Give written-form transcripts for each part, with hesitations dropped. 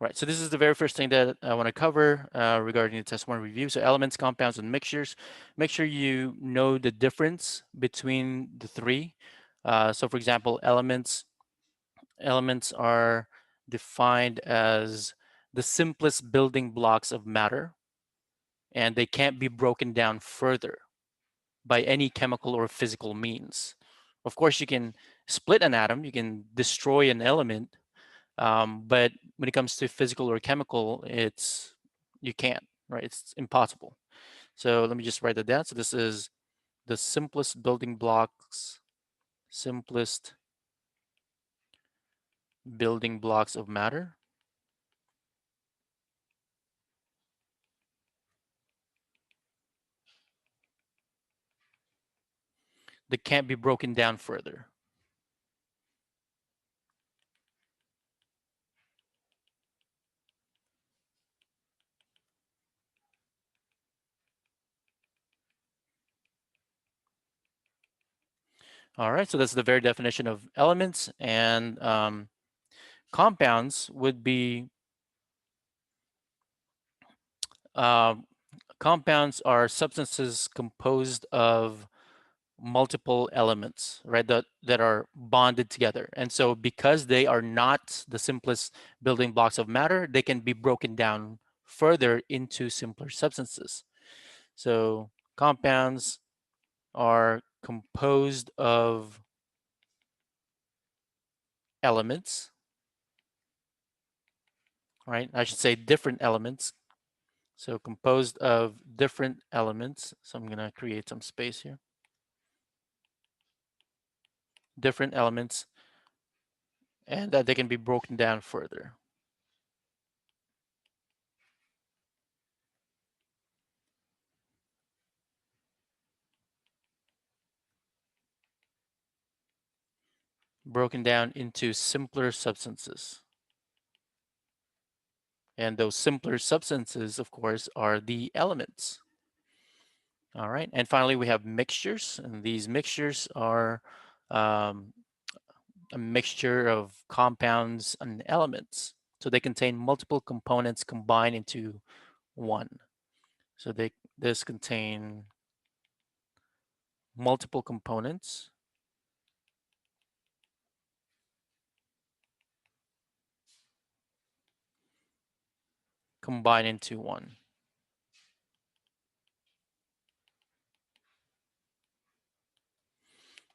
Right, so this is the very first thing that I want to cover regarding the test one review. So elements, compounds, and mixtures. Make sure you know the difference between the three. So for example, elements are defined as the simplest building blocks of matter, and they can't be broken down further by any chemical or physical means. Of course, you can split an atom, you can destroy an element, but when it comes to physical or chemical, you can't, right? It's impossible. So let me just write that down. So this is the simplest building blocks, simplest building blocks of matter. That can't be broken down further. All right, so that's the very definition of elements, and compounds would be um, compounds are substances composed of multiple elements, right, that are bonded together. And so because they are not the simplest building blocks of matter, they can be broken down further into simpler substances. So compounds are composed of elements, right? I should say different elements. So composed of different elements. So I'm going to create some space here. Different elements, and that they can be broken down further. Broken down into simpler substances. And those simpler substances, of course, are the elements. All right. And finally, we have mixtures. And these mixtures are um, a mixture of compounds and elements. So they contain multiple components combined into one. So this contain multiple components combined into one.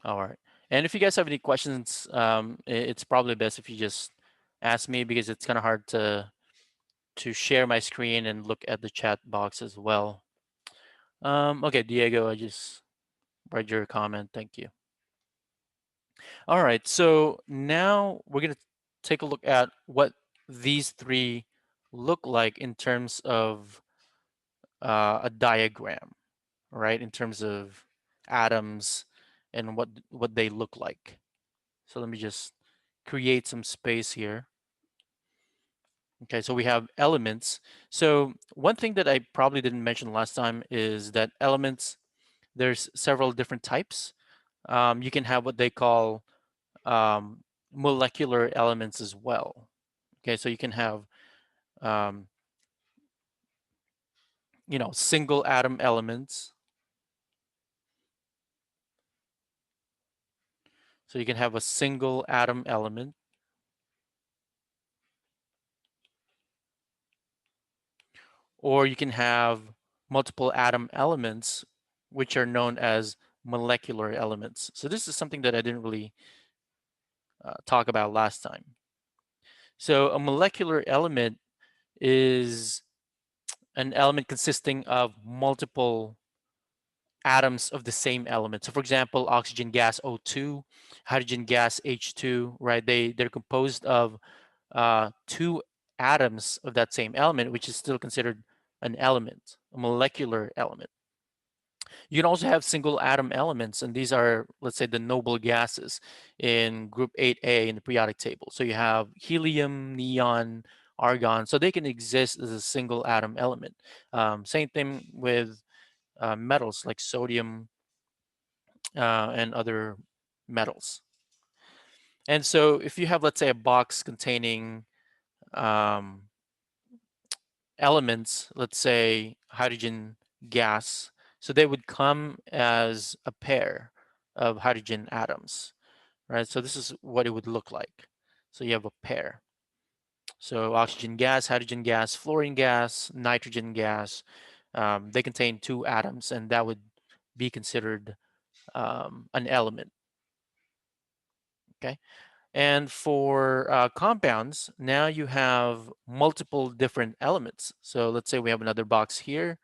All right. And if you guys have any questions, it's probably best if you just ask me, because it's kind of hard to share my screen and look at the chat box as well. Okay, Diego, I just read your comment. Thank you. All right, so now we're going to take a look at what these three look like in terms of a diagram, right? In terms of atoms and what they look like. So let me just create some space here. Okay, so we have elements. So one thing that I probably didn't mention last time is that elements, there's several different types. You can have what they call um, molecular elements as well. Okay, so you can have um, single atom elements. So you can have a single atom element, or you can have multiple atom elements, which are known as molecular elements. So this is something that I didn't really talk about last time. So a molecular element is an element consisting of multiple atoms of the same element. So for example, oxygen gas O2, hydrogen gas H2, right? They're composed of two atoms of that same element, which is still considered an element, a molecular element. You can also have single atom elements, and these are, let's say, the noble gases in group 8A in the periodic table. So you have helium, neon, argon, so they can exist as a single atom element. Same thing with metals like sodium and other metals. And so if you have, let's say, a box containing elements, let's say hydrogen gas, so they would come as a pair of hydrogen atoms, right? So this is what it would look like. So you have a pair. So oxygen gas, hydrogen gas, fluorine gas, nitrogen gas, they contain two atoms, and that would be considered an element. Okay. And for compounds, now you have multiple different elements. So let's say we have another box here,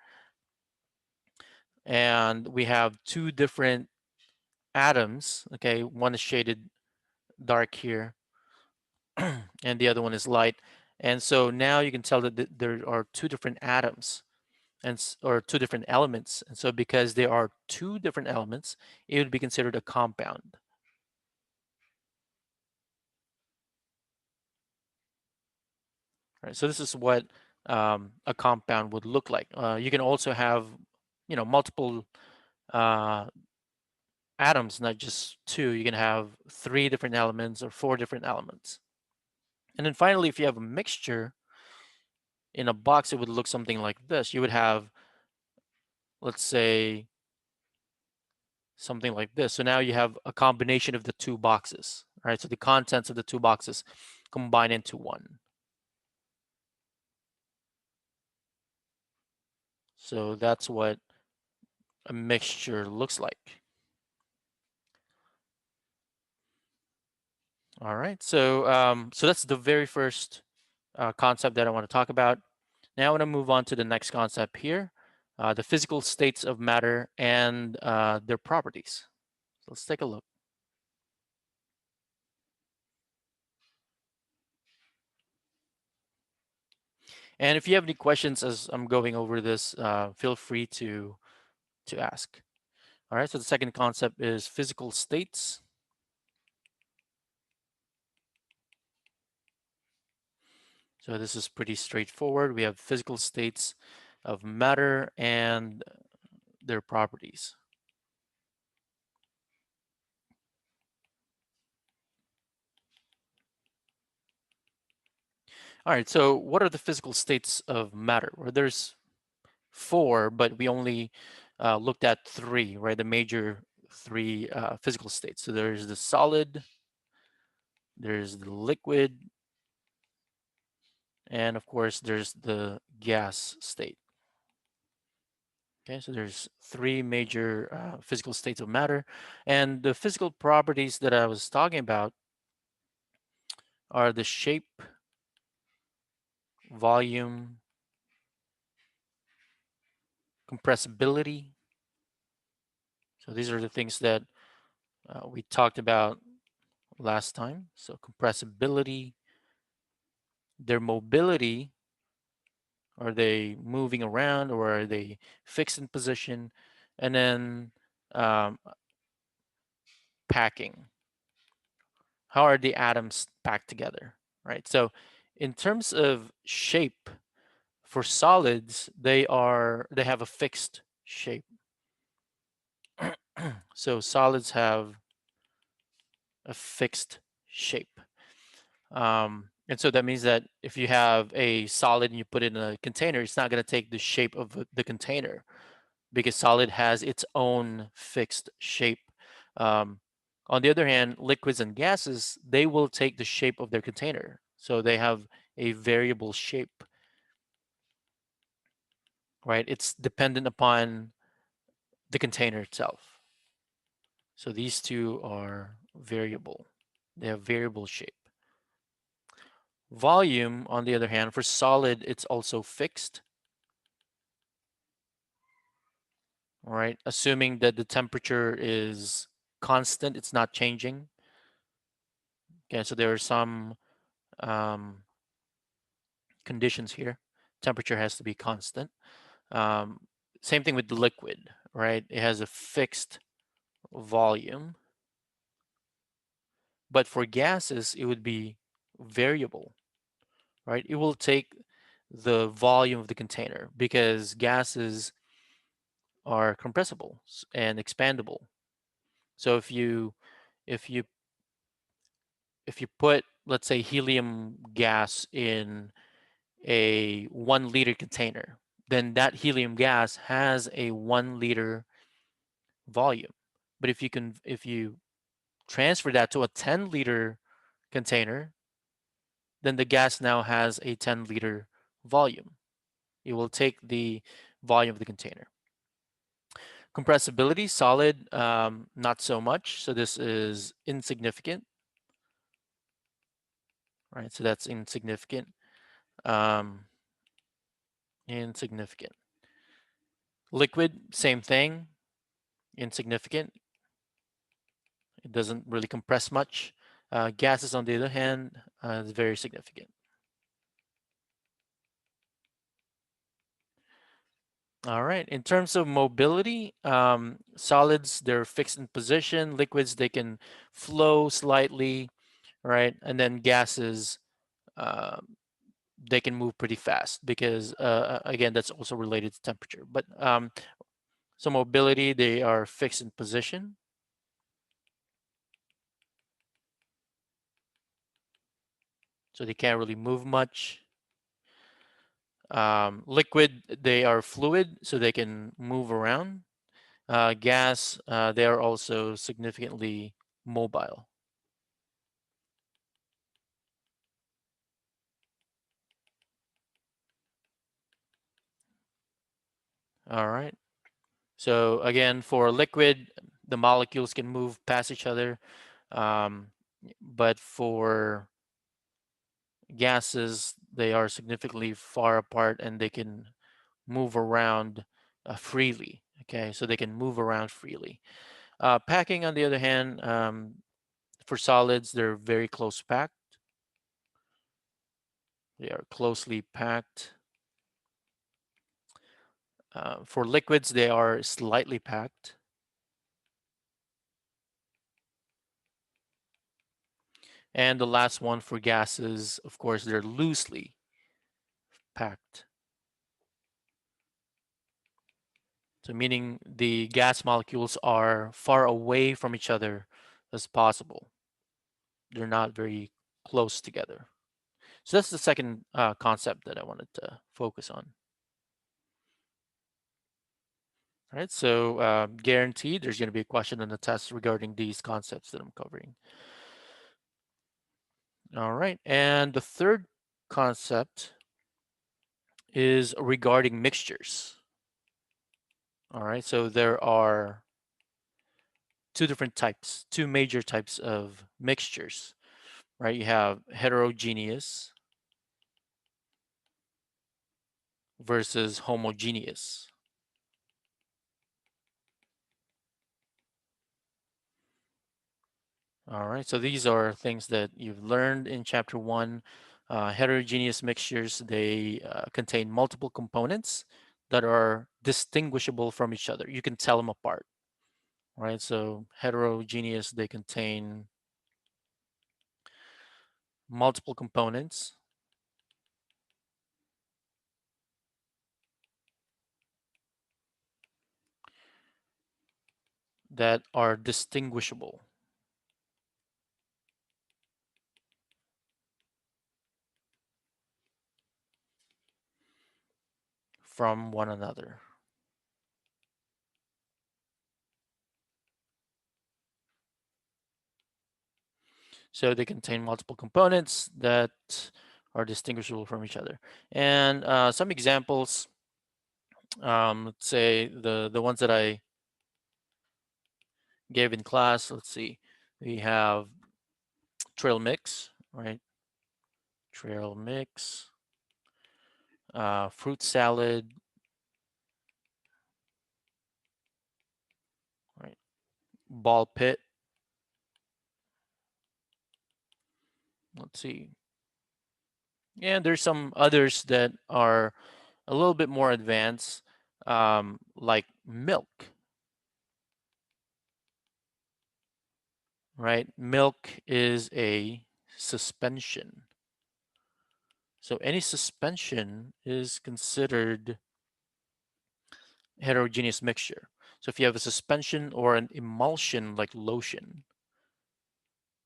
and we have two different atoms. Okay, one is shaded dark here, and the other one is light. And so now you can tell that there are two different atoms or two different elements. And so because there are two different elements, it would be considered a compound. Right? So this is what a compound would look like. You can also have, multiple uh, atoms, not just two. You can have three different elements or four different elements. And then finally, if you have a mixture in a box, it would look something like this. You would have, let's say, something like this. So now you have a combination of the two boxes, right? So the contents of the two boxes combine into one. So that's what a mixture looks like. All right. So that's the very first concept that I want to talk about. Now I want to move on to the next concept here, the physical states of matter and their properties. So let's take a look. And if you have any questions as I'm going over this, feel free to ask. All right. So the second concept is physical states. So this is pretty straightforward. We have physical states of matter and their properties. All right, so what are the physical states of matter? Well, there's four, but we only looked at three, right? The major three physical states. So there's the solid, there's the liquid, and of course, there's the gas state. Okay, so there's three major physical states of matter. And the physical properties that I was talking about are the shape, volume, compressibility. So these are the things that we talked about last time. So compressibility, their mobility, are they moving around or are they fixed in position? And then um, packing. How are the atoms packed together, right? So in terms of shape, for solids, they have a fixed shape. So solids have a fixed shape. And so that means that if you have a solid and you put it in a container, it's not going to take the shape of the container because solid has its own fixed shape. Um, on the other hand, liquids and gases, they will take the shape of their container. So they have a variable shape, right? It's dependent upon the container itself. So these two are variable. They have variable shape. Volume, on the other hand, for solid, it's also fixed. All right, assuming that the temperature is constant, it's not changing. Okay, so there are some um, conditions here. Temperature has to be constant. Um, Same thing with the liquid, right? It has a fixed volume. But for gases, it would be variable, right? It will take the volume of the container because gases are compressible and expandable. So if you if you put, let's say, helium gas in a 1 liter container, then that helium gas has a 1 liter volume. But if you transfer that to a 10 liter container, then the gas now has a 10 liter volume. It will take the volume of the container. Compressibility, solid, not so much. So this is insignificant, right? So that's insignificant. Um, insignificant. Liquid, same thing, insignificant. It doesn't really compress much. Gases, on the other hand, is very significant. All right. In terms of mobility, solids, they're fixed in position. Liquids, they can flow slightly, right? And then gases, they can move pretty fast because, again, that's also related to temperature. But so mobility, they are fixed in position. So they can't really move much. Liquid, they are fluid, so they can move around. Gas, they are also significantly mobile. All right. So again, for liquid, the molecules can move past each other. But for gases, they are significantly far apart and they can move around freely. Okay, so they can move around freely. Packing, on the other hand, for solids, they're very close packed. They are closely packed. For liquids, they are slightly packed. And the last one for gases, of course, they're loosely packed. So meaning the gas molecules are far away from each other as possible. They're not very close together. So that's the second concept that I wanted to focus on. All right, so guaranteed there's going to be a question on the test regarding these concepts that I'm covering. All right, and the third concept is regarding mixtures. All right, so there are two major types of mixtures, right? You have heterogeneous versus homogeneous. All right, so these are things that you've learned in chapter 1. Heterogeneous mixtures, they contain multiple components that are distinguishable from each other. You can tell them apart, right? So heterogeneous, they contain multiple components that are distinguishable from one another. So they contain multiple components that are distinguishable from each other. And some examples, let's say the ones that I gave in class, let's see, we have trail mix, right? Trail mix, fruit salad, right? Ball pit. Let's see. And there's some others that are a little bit more advanced, like milk, right? Milk is a suspension. So any suspension is considered heterogeneous mixture. So if you have a suspension or an emulsion like lotion,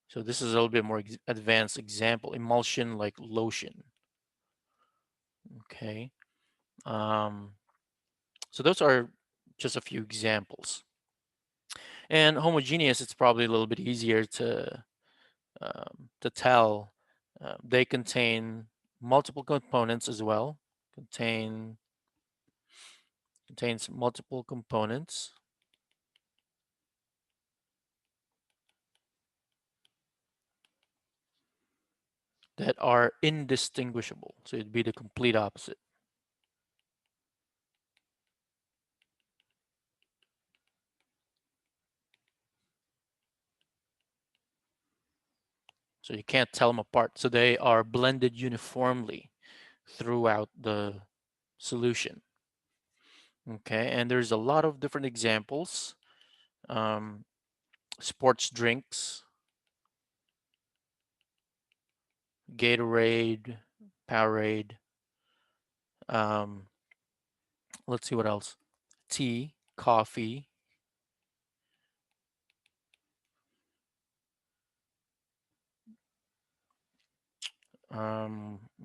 so this is a little bit more advanced example, emulsion like lotion. Okay. Um, so those are just a few examples. And homogeneous, it's probably a little bit easier to tell. They contain multiple components as well. Contain Contains multiple components that are indistinguishable. So it'd be the complete opposite. So you can't tell them apart. So they are blended uniformly throughout the solution. Okay, and there's a lot of different examples. Um, Sports drinks, Gatorade, Powerade. Um, let's see what else. Tea, coffee.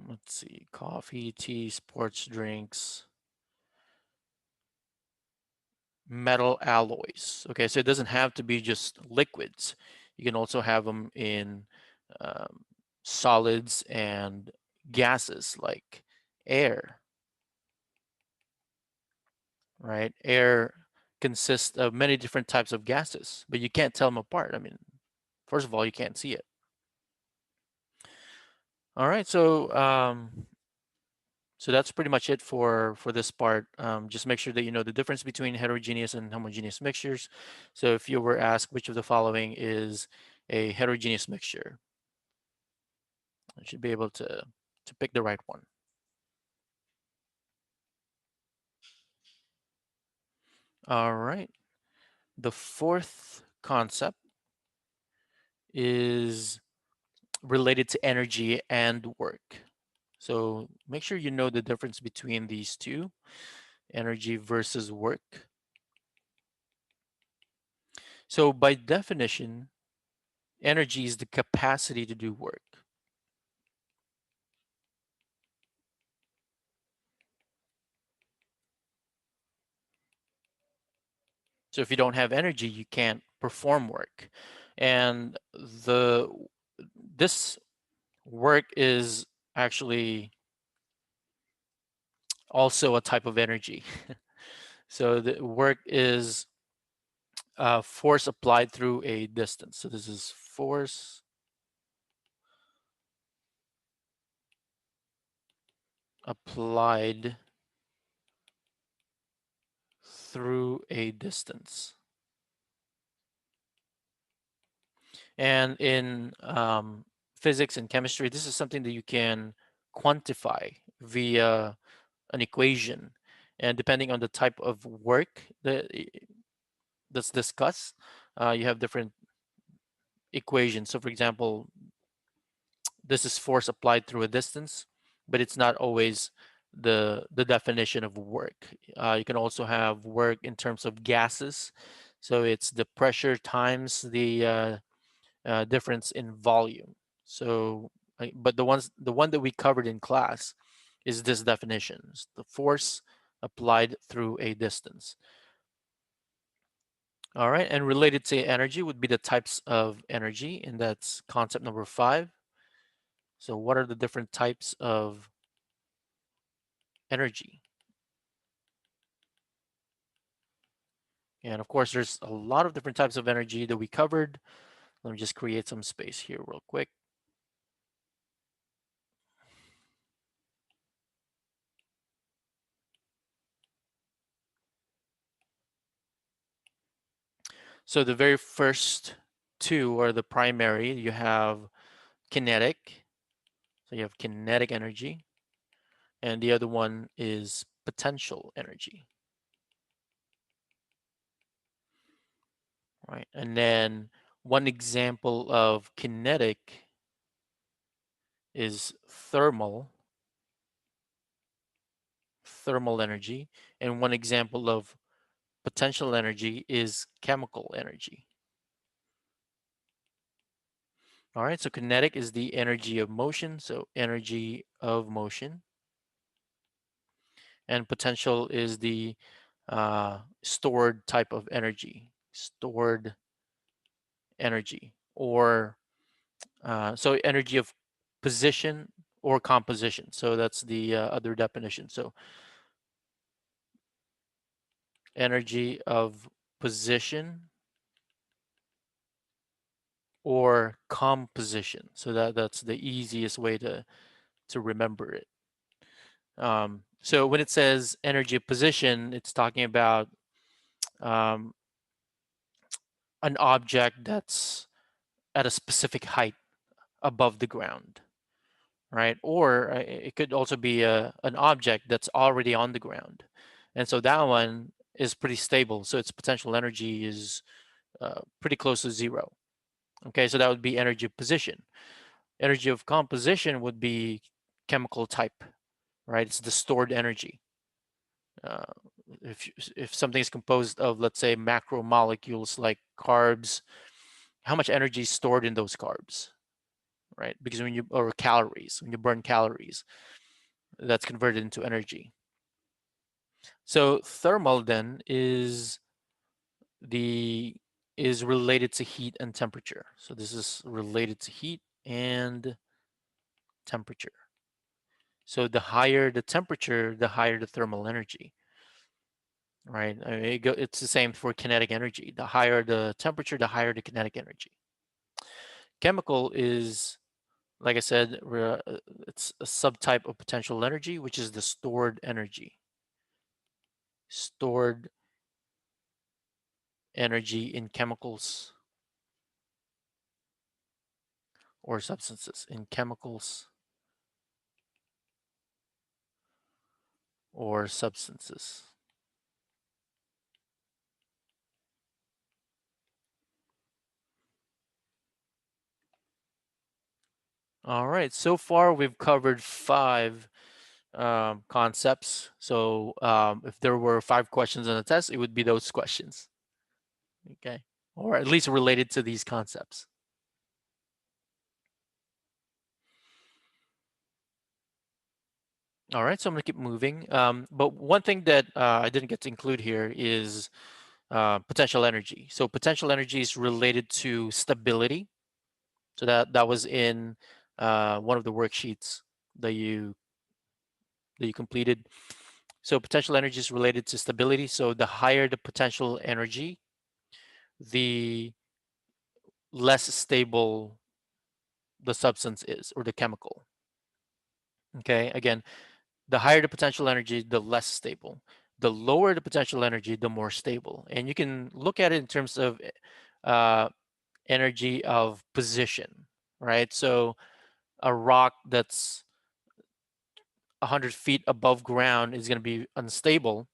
Let's see. Coffee, tea, sports drinks, metal alloys. Okay, so it doesn't have to be just liquids. You can also have them in um, solids and gases like air, right? Air consists of many different types of gases, but you can't tell them apart. I mean, first of all, you can't see it. All right, so that's pretty much it for this part. Just make sure that you know the difference between heterogeneous and homogeneous mixtures. So if you were asked which of the following is a heterogeneous mixture, you should be able to pick the right one. All right. The fourth concept is related to energy and work. So make sure you know the difference between these two, energy versus work. So by definition, energy is the capacity to do work. So if you don't have energy, you can't perform work. And the this work is actually also a type of energy. So the work is force applied through a distance. So this is force applied through a distance. And in physics and chemistry, this is something that you can quantify via an equation. And depending on the type of work that's discussed, you have different equations. So, for example, this is force applied through a distance, but it's not always the definition of work. You can also have work in terms of gases. So it's the pressure times the difference in volume. So, but the one that we covered in class is this definition: the force applied through a distance. All right, and related to energy would be the types of energy, and that's concept number 5. So, what are the different types of energy? And of course, there's a lot of different types of energy that we covered. Let me just create some space here real quick. So the very first two are the primary. You have kinetic. So you have kinetic energy. And the other one is potential energy. Right. And then one example of kinetic is thermal energy. And one example of potential energy is chemical energy. All right, so kinetic is the energy of motion, so energy of motion. and potential is the stored type of energy, stored energy, or so energy of position or composition. So that's the other definition. So energy of position or composition. So that's the easiest way to remember it. So when it says energy of position, it's talking about um, an object that's at a specific height above the ground, right? Or it could also be an object that's already on the ground. And so that one is pretty stable. So its potential energy is pretty close to zero. Okay, so that would be energy of position. Energy of composition would be chemical type, right? It's the stored energy. Uh, if something is composed of, let's say, macromolecules like carbs, how much energy is stored in those carbs, right? Because when you or calories, when you burn calories, that's converted into energy. So thermal then the is related to heat and temperature. So this is related to heat and temperature. So the higher the temperature, the higher the thermal energy, right? I mean, it's the same for kinetic energy. The higher the temperature, the higher the kinetic energy. Chemical is, like I said, it's a subtype of potential energy, which is the stored energy. Stored energy in chemicals or substances. In chemicals or substances. All right, so far we've covered 5 concepts. So if there were 5 questions on the test, it would be those questions, okay? Or at least related to these concepts. All right, so I'm gonna keep moving. But one thing that I didn't get to include here is potential energy. So potential energy is related to stability. So that was in one of the worksheets that you completed. So potential energy is related to stability. So the higher the potential energy, the less stable the substance is or the chemical. Okay, again, the higher the potential energy, the less stable. The lower the potential energy, the more stable. And you can look at it in terms of uh, energy of position, right? So a rock that's 100 feet above ground is going to be unstable,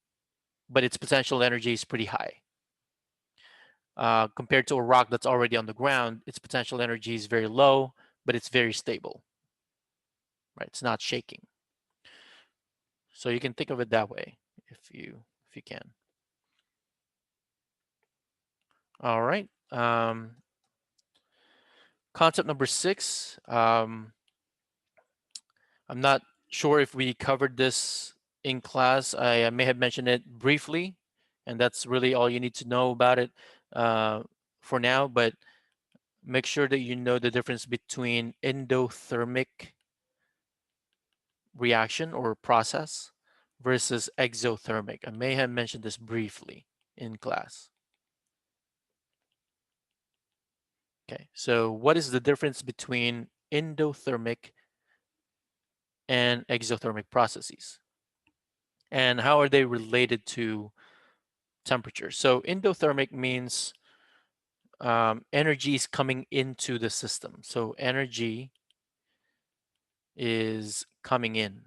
but its potential energy is pretty high. Compared to a rock that's already on the ground, its potential energy is very low, but it's very stable, right? It's not shaking. So you can think of it that way if you can. All right. Concept number 6. I'm not sure if we covered this in class. I may have mentioned it briefly, and that's really all you need to know about it for now. But make sure that you know the difference between endothermic reaction or process versus exothermic. I may have mentioned this briefly in class. Okay, so what is the difference between endothermic and exothermic processes? And how are they related to temperature? So endothermic means energy is coming into the system. So energy is coming in.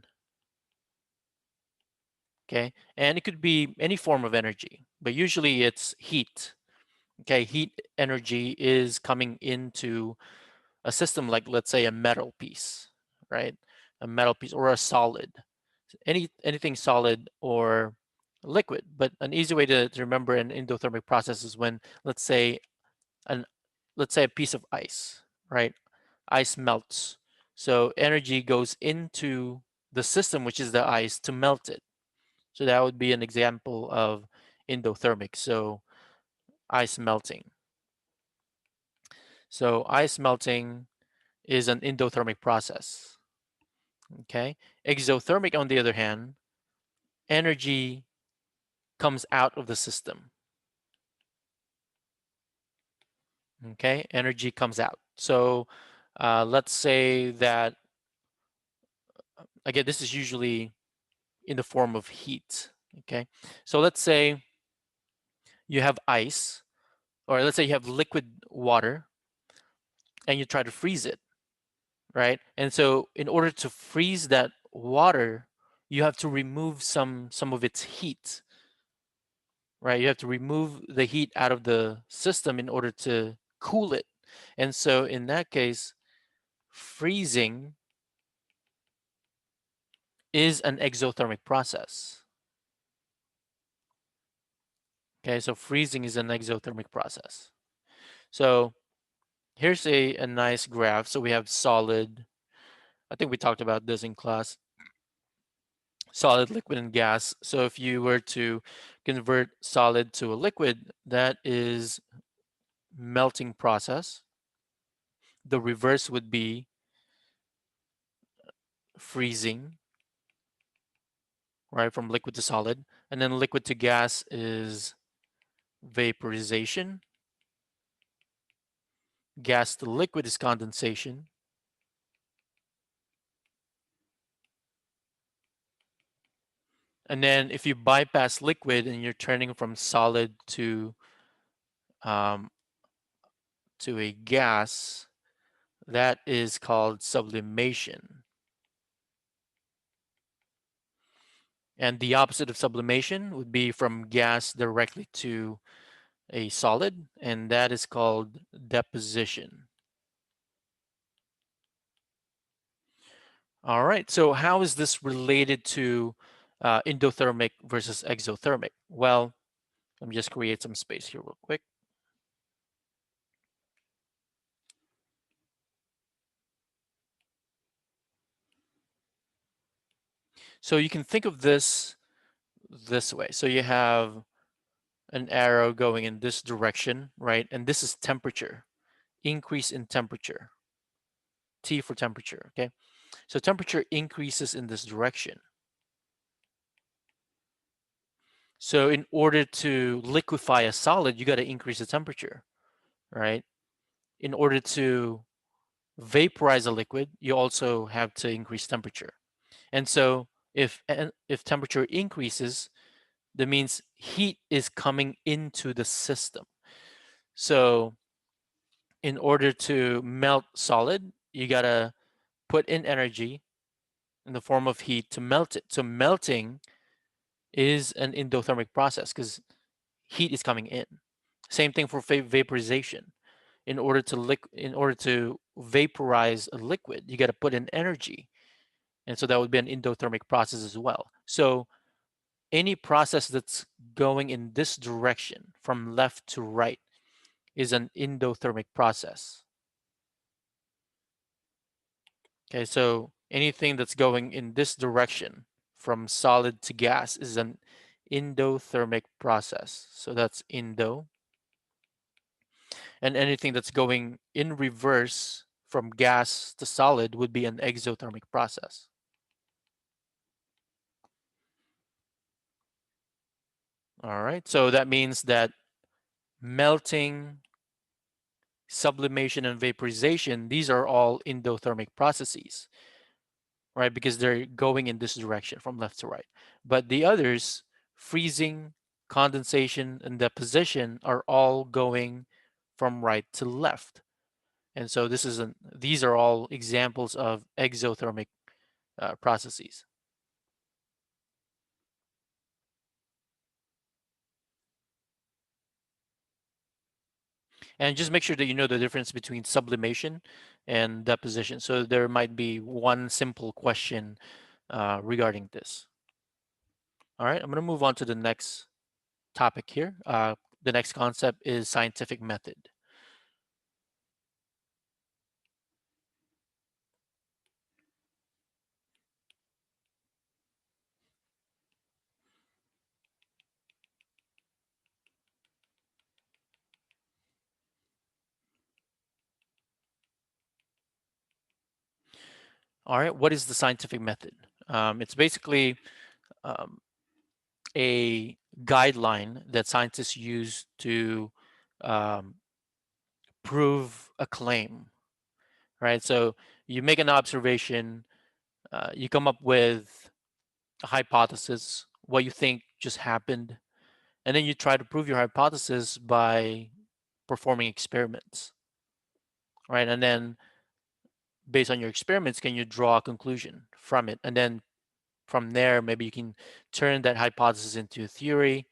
Okay, and it could be any form of energy, but usually it's heat. Okay, heat energy is coming into a system like, let's say, a metal piece, right? A metal piece or a solid, anything solid or liquid. But an easy way to remember an endothermic process is when, an let's say a piece of ice, right? Ice melts. So energy goes into the system, which is the ice, to melt it. So that would be an example of endothermic. So ice melting. So ice melting is an endothermic process. Okay. Exothermic, on the other hand, energy comes out of the system. Okay. Energy comes out. So let's say that, again, this is usually in the form of heat. Okay. So let's say you have ice, or let's say you have liquid water and you try to freeze it, right? And so in order to freeze that water, you have to remove some of its heat, right? You have to remove the heat out of the system in order to cool it. And so in that case, freezing is an exothermic process. Okay, so freezing is an exothermic process. So here's a nice graph. So we have solid, I think we talked about this in class, solid, liquid, and gas. So if you were to convert solid to a liquid, that is melting process. The reverse would be freezing, right, from liquid to solid. And then liquid to gas is vaporization. Gas to liquid is condensation. And then if you bypass liquid and you're turning from solid um, to a gas, that is called sublimation. And the opposite of sublimation would be from gas directly to a solid, and that is called deposition. All right, so how is this related to endothermic versus exothermic? Well, let me just create some space here real quick. So you can think of this way. So you have an arrow going in this direction, right? And this is temperature, increase in temperature, T for temperature, okay? So temperature increases in this direction. So in order to liquefy a solid, you got to increase the temperature, right? In order to vaporize a liquid, you also have to increase temperature. And so if temperature increases, that means heat is coming into the system. So in order to melt solid, you got to put in energy in the form of heat to melt it. So melting is an endothermic process because heat is coming in. Same thing for vaporization. In order to vaporize a liquid, you got to put in energy, and so that would be an endothermic process as well. So any process that's going in this direction from left to right is an endothermic process. Okay, so anything that's going in this direction from solid to gas is an endothermic process. So that's endo. And anything that's going in reverse from gas to solid would be an exothermic process. All right, so that means that melting, sublimation, and vaporization, these are all endothermic processes, right? Because they're going in this direction from left to right. But the others, freezing, condensation, and deposition, are all going from right to left. And so these are all examples of exothermic processes. And just make sure that you know the difference between sublimation and deposition. So there might be one simple question regarding this. All right, I'm going to move on to the next topic here. The next concept is scientific method. All right, what is the scientific method? It's basically um, a guideline that scientists use to um, prove a claim, right? So you make an observation, you come up with a hypothesis, what you think just happened, and then you try to prove your hypothesis by performing experiments, right? And then based on your experiments, can you draw a conclusion from it? And then from there, maybe you can turn that hypothesis into a theory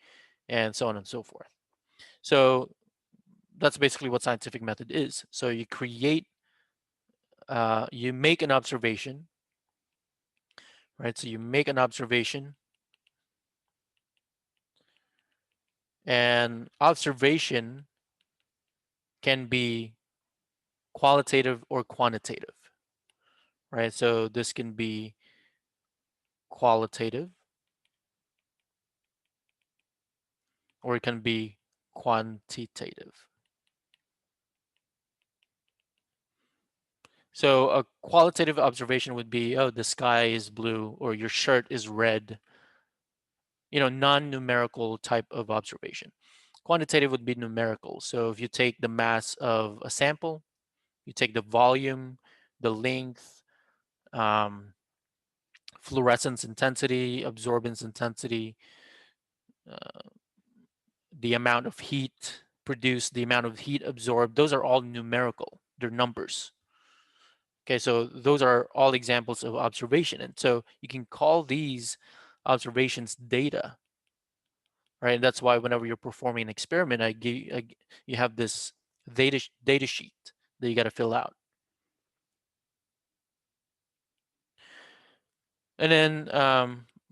and so on and so forth. So that's basically what scientific method is. So you make an observation, right? So you make an observation, and observation can be qualitative or quantitative, right? So this can be qualitative or it can be quantitative. So a qualitative observation would be, oh, the sky is blue or your shirt is red, non-numerical type of observation. Quantitative would be numerical. So if you take the mass of a sample, you take the volume, the length, um, fluorescence intensity, absorbance intensity, uh, the amount of heat produced, the amount of heat absorbed, those are all numerical. They're numbers. Okay, so those are all examples of observation. And so you can call these observations data, right? That's why whenever you're performing an experiment, you have this data sheet that you got to fill out. And then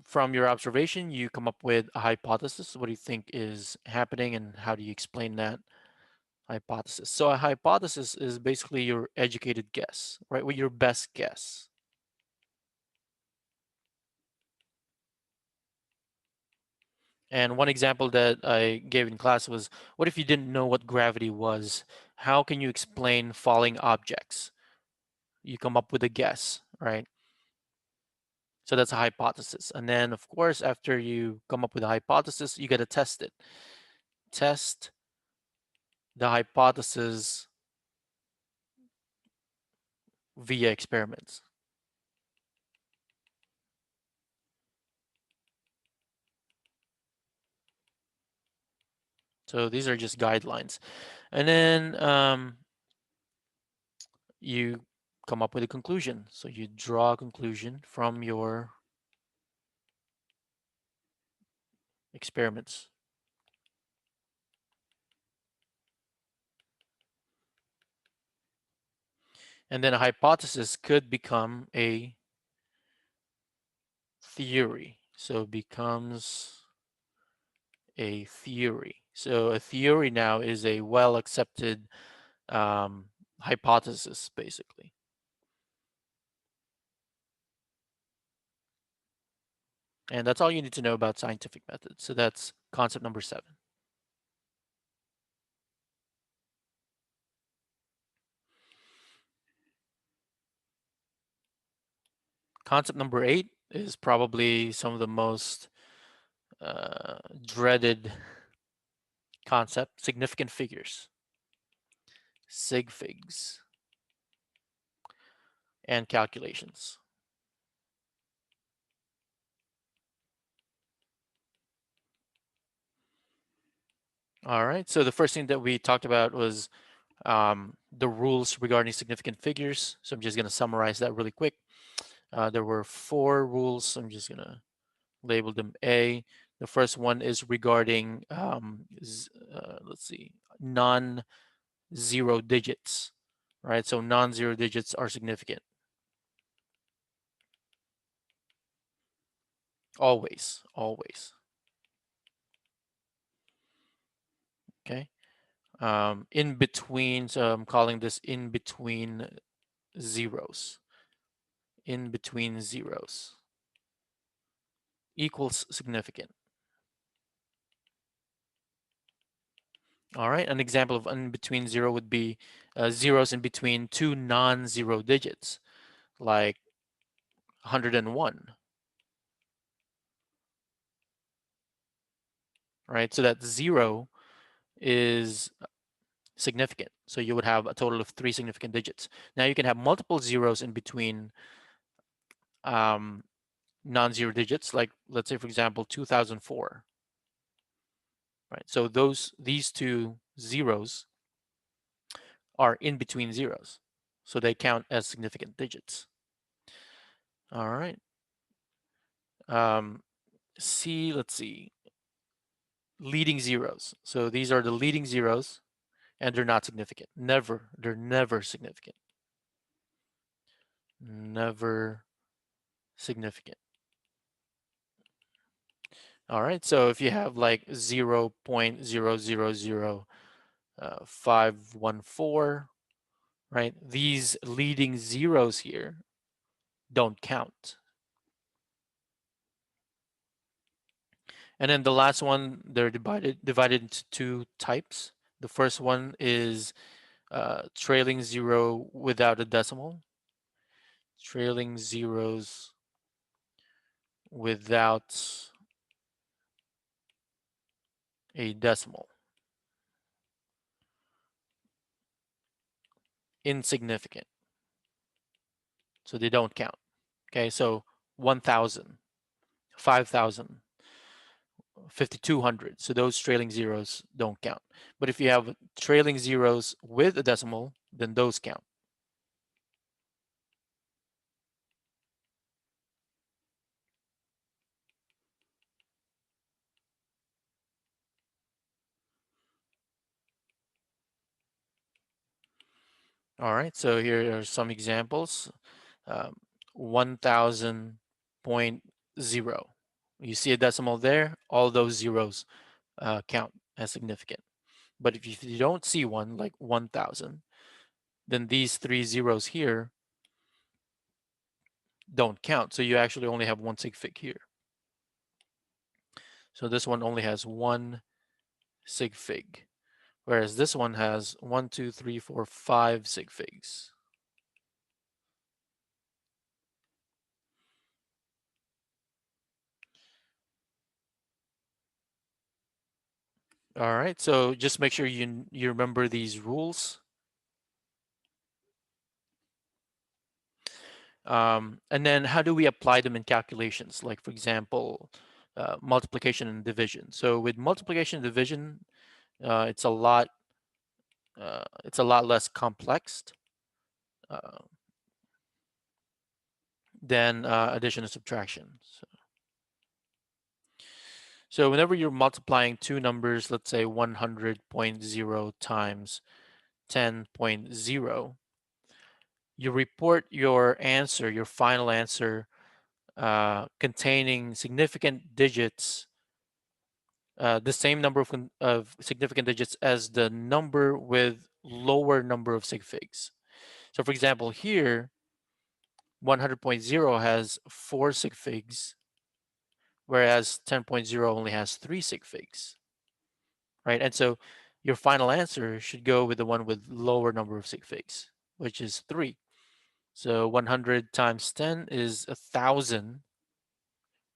from your observation, you come up with a hypothesis. What do you think is happening and how do you explain that hypothesis? So a hypothesis is basically your educated guess, right? With your best guess. And one example that I gave in class was, what if you didn't know what gravity was? How can you explain falling objects? You come up with a guess, right? So that's a hypothesis. And then, of course, after you come up with a hypothesis, you got to test it. Test the hypothesis via experiments. So these are just guidelines. And then you come up with a conclusion. So you draw a conclusion from your experiments. And then a hypothesis could become a theory. So it becomes a theory. So a theory now is a well accepted hypothesis, basically. And that's all you need to know about scientific methods. So that's concept number 7. Concept number 8 is probably some of the most dreaded concept, significant figures, sig figs, and calculations. All right, so the first thing that we talked about was the rules regarding significant figures. So I'm just going to summarize that really quick. There were 4 rules. I'm just going to label them A. The first one is regarding, let's see, non-zero digits, right? So non-zero digits are significant. Always, always. Okay. In between, so I'm calling this in between zeros. In between zeros equals significant. All right, an example of in between zero would be zeros in between 2 non-zero digits, like 101, right? So that 0 is significant. So you would have a total of 3 significant digits. Now you can have multiple zeros in between non-zero digits, like let's say, for example, 2004, right? So these two zeros are in between zeros, so they count as significant digits. All right. Let's see, leading zeros. So these are the leading zeros, and they're not significant. They're never significant. Never significant. All right, so if you have like 0.000514, right? These leading zeros here don't count. And then the last one, they're divided into two types. The first one is trailing zero without a decimal. Trailing zeros without a decimal. Insignificant. So they don't count. Okay, so 1,000, 5,000, 5,200. So those trailing zeros don't count. But if you have trailing zeros with a decimal, then those count. All right, so here are some examples. 1,000.0. You see a decimal there, all those zeros count as significant. But if you don't see one, like 1,000, then these three zeros here don't count. So you actually only have one sig fig here. So this one only has one sig fig, whereas this one has 1, 2, 3, 4, 5 sig figs. All right, so just make sure you remember these rules. And then how do we apply them in calculations? Like, for example, multiplication and division. So with multiplication and division, it's a lot less complex than addition and subtraction. So whenever you're multiplying two numbers, let's say 100.0 times 10.0, you report your answer, your final answer, containing significant digits, the same number of significant digits as the number with lower number of sig figs. So for example, here, 100.0 has 4 sig figs, whereas 10.0 only has 3 sig figs, right? And so your final answer should go with the one with lower number of sig figs, which is 3. So 100 times 10 is 1,000.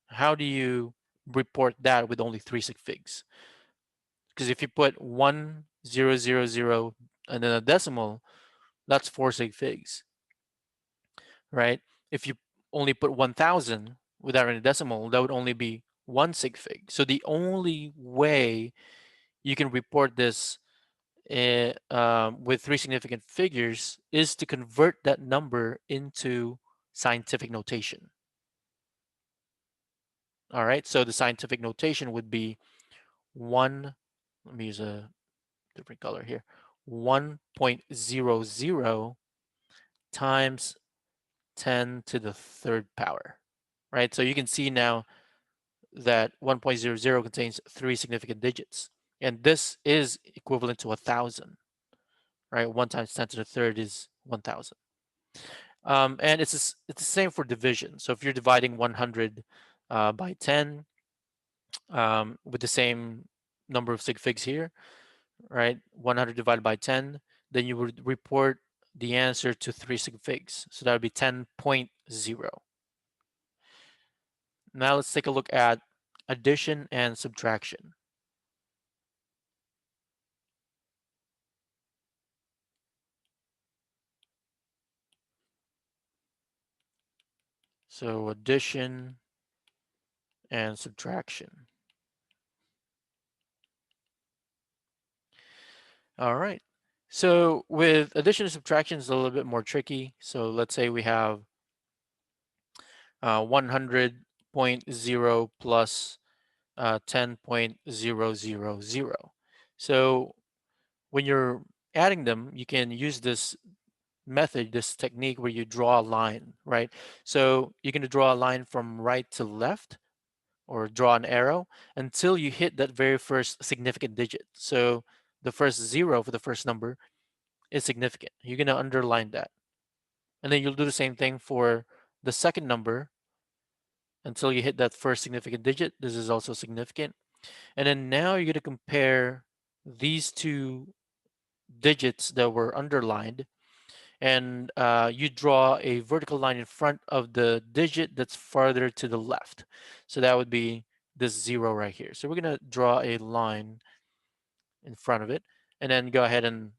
How do you report that with only 3 sig figs? Because if you put 1,000 and then a decimal, that's 4 sig figs, right? If you only put 1,000 without any decimal, that would only be 1 sig fig. So the only way you can report this with 3 significant figures is to convert that number into scientific notation. All right, so the scientific notation would be 1, let me use a different color here, 1.00 times 10 to the third power, right? So you can see now that 1.00 contains 3 significant digits, and this is equivalent to 1,000, right? 1 times 10 to the third is 1,000. And it's the same for division. So if you're dividing 100 by 10 with the same number of sig figs here, right? 100 divided by 10, then you would report the answer to 3 sig figs. So that would be 10.0. Now let's take a look at addition and subtraction. So addition and subtraction. All right. So with addition and subtraction, it's a little bit more tricky. So let's say we have 100.0 plus 10.000. So when you're adding them, you can use this method, this technique where you draw a line, right? So you're going to draw a line from right to left or draw an arrow until you hit that very first significant digit. So the first zero for the first number is significant. You're going to underline that. And then you'll do the same thing for the second number until you hit that first significant digit. This is also significant. And then now you're going to compare these two digits that were underlined, and you draw a vertical line in front of the digit that's farther to the left. So that would be this zero right here. So we're going to draw a line in front of it and then go ahead and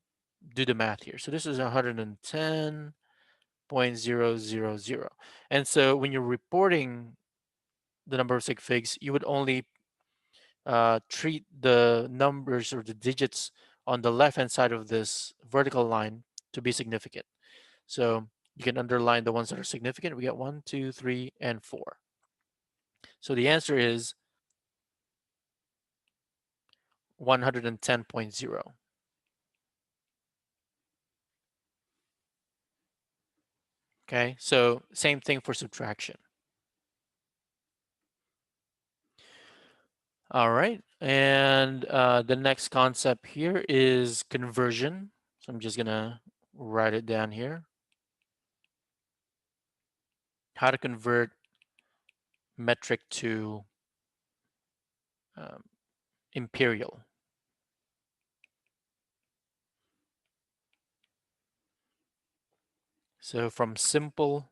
do the math here. So this is 110.000. And so when you're reporting the number of sig figs, you would only treat the numbers or the digits on the left hand side of this vertical line to be significant. So you can underline the ones that are significant. We got 1, 2, 3, and 4. So the answer is 110.0. Okay, so same thing for subtraction. All right, and the next concept here is conversion. So I'm just gonna write it down here. How to convert metric to um, imperial. So from simple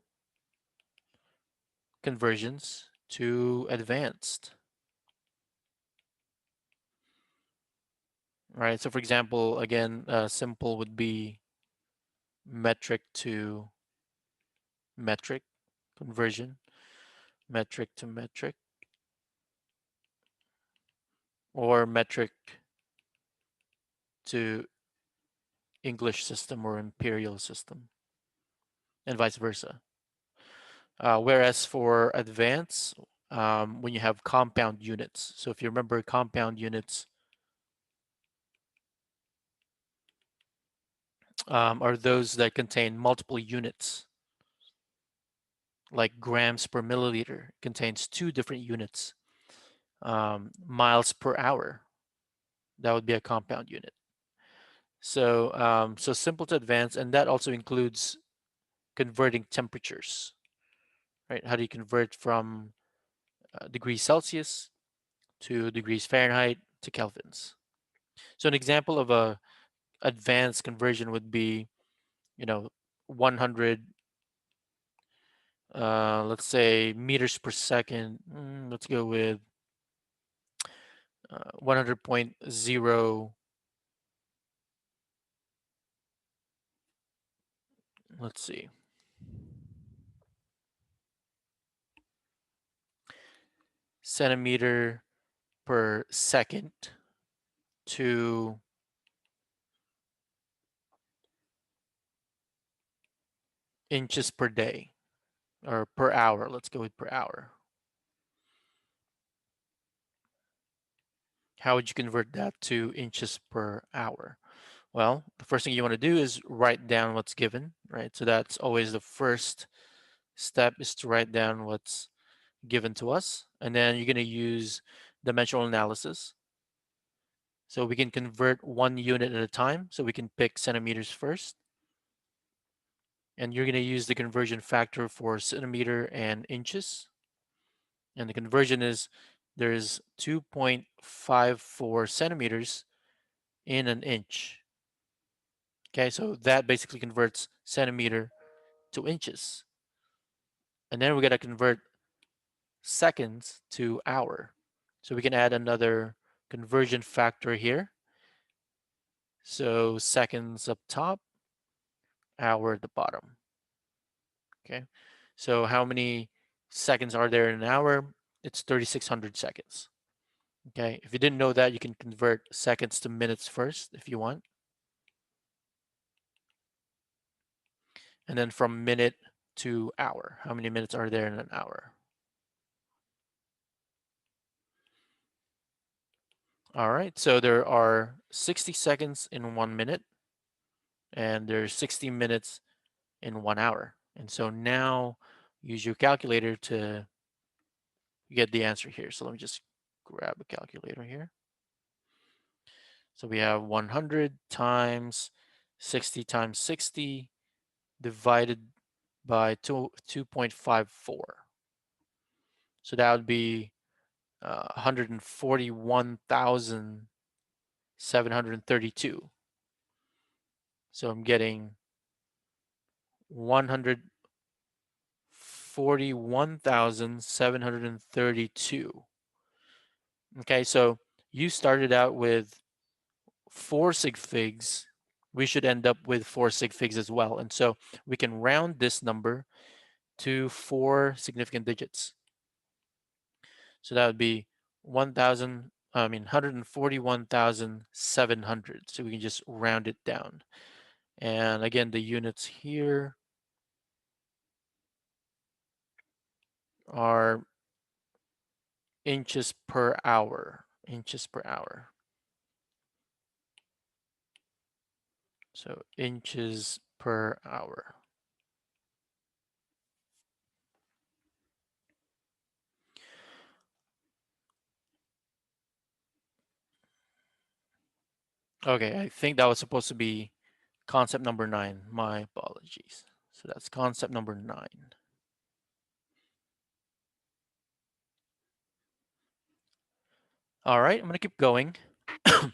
conversions to advanced. Right, so for example, again, simple would be metric to metric conversion, metric to metric, or metric to English system or imperial system, and vice versa. Whereas for advanced, when you have compound units, so if you remember compound units are those that contain multiple units, like grams per milliliter contains two different units. Miles per hour, that would be a compound unit. So, so simple to advanced, and that also includes converting temperatures, right? How do you convert from degrees Celsius to degrees Fahrenheit to kelvins? So an example of a advanced conversion would be, 100, let's say meters per second. Let's go with 100.0. Let's see. Centimeter per second to inches per day or per hour. Let's go with per hour. How would you convert that to inches per hour? Well, the first thing you want to do is write down what's given, right? So that's always the first step, is to write down what's given to us. And then you're going to use dimensional analysis. So we can convert one unit at a time. So we can pick centimeters first. And you're going to use the conversion factor for centimeter and inches. And the conversion is there's 2.54 centimeters in an inch. Okay, so that basically converts centimeter to inches. And then we got to convert seconds to hour. So we can add another conversion factor here. So seconds up top, hour at the bottom. Okay. So how many seconds are there in an hour? It's 3,600 seconds. Okay. If you didn't know that, you can convert seconds to minutes first if you want. And then from minute to hour, how many minutes are there in an hour? All right. So there are 60 seconds in 1 minute, and there's 60 minutes in 1 hour. And so now use your calculator to get the answer here. So let me just grab a calculator here. So we have 100 times 60 times 60 divided by 2.54. So that would be 141,732. So I'm getting 141,732. Okay, so you started out with 4 sig figs. We should end up with 4 sig figs as well. And so we can round this number to 4 significant digits. So that would be 141,700. So we can just round it down. And again, the units here are inches per hour. Inches per hour. So inches per hour. Okay, I think that was supposed to be concept number 9. My apologies. So that's concept number 9. All right, I'm going to keep going. I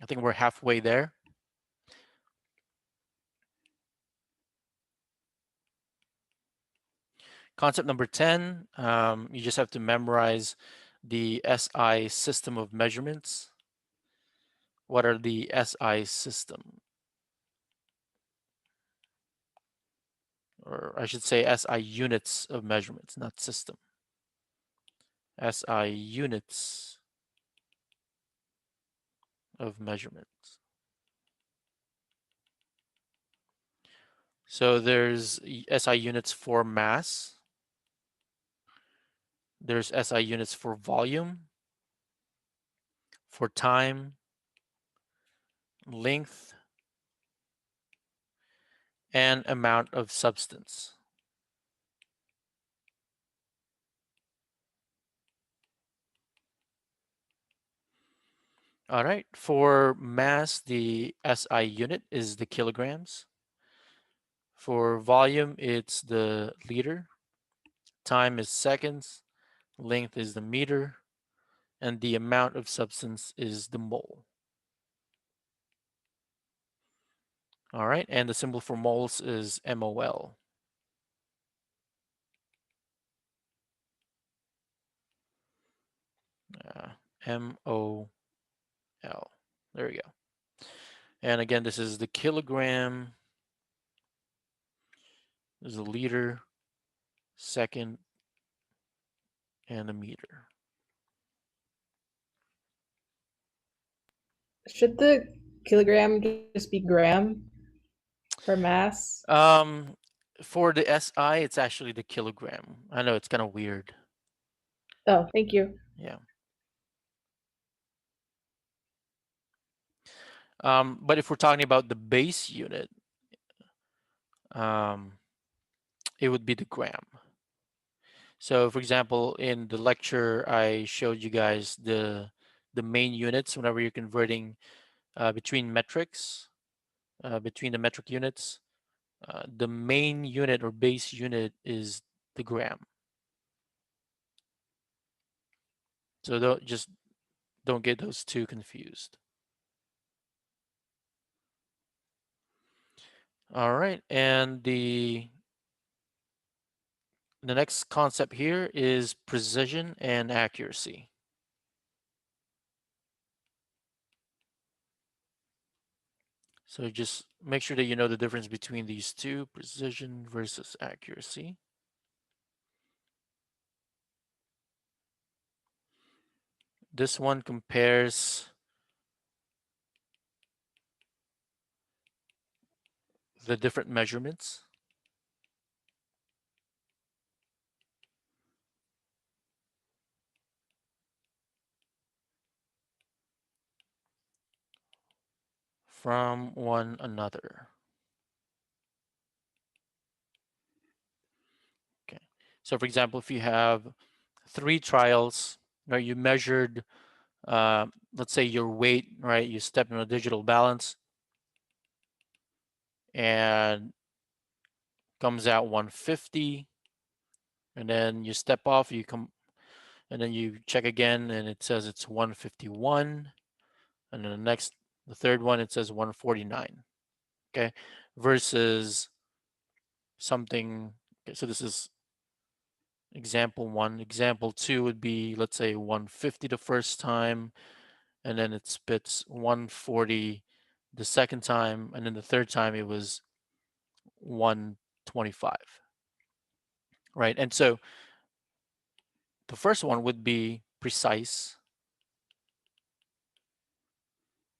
think we're halfway there. Concept number 10, you just have to memorize the SI system of measurements. What are the SI system? Or I should say SI units of measurements, not system. SI units of measurements. So there's SI units for mass. There's SI units for volume, for time, length, and amount of substance. All right, for mass, the SI unit is the kilograms. For volume, it's the liter. Time is seconds. Length is the meter. And the amount of substance is the mole. All right, and the symbol for moles is MOL. MOL. There we go. And again, this is the kilogram. There's a liter, second, and a meter. Should the kilogram just be gram for mass? For the SI, it's actually the kilogram. I know it's kind of weird. Oh, thank you. Yeah. But if we're talking about the base unit, it would be the gram. So for example, in the lecture, I showed you guys the main units whenever you're converting between metrics, between the metric units. The main unit or base unit is the gram. So don't get those two confused. All right, and the The next concept here is precision and accuracy. So just make sure that you know the difference between these two, precision versus accuracy. This one compares the different measurements. From one another. Okay. So for example, if you have 3 trials, right, you measured, let's say your weight, right, you stepped in a digital balance and comes out 150, and then you step off, you come, and then you check again and it says it's 151, and then the third one, it says 149, okay, versus something. Okay, so this is example 1. Example 2 would be, let's say, 150 the first time, and then it spits 140 the second time, and then the third time it was 125, right? And so the first one would be precise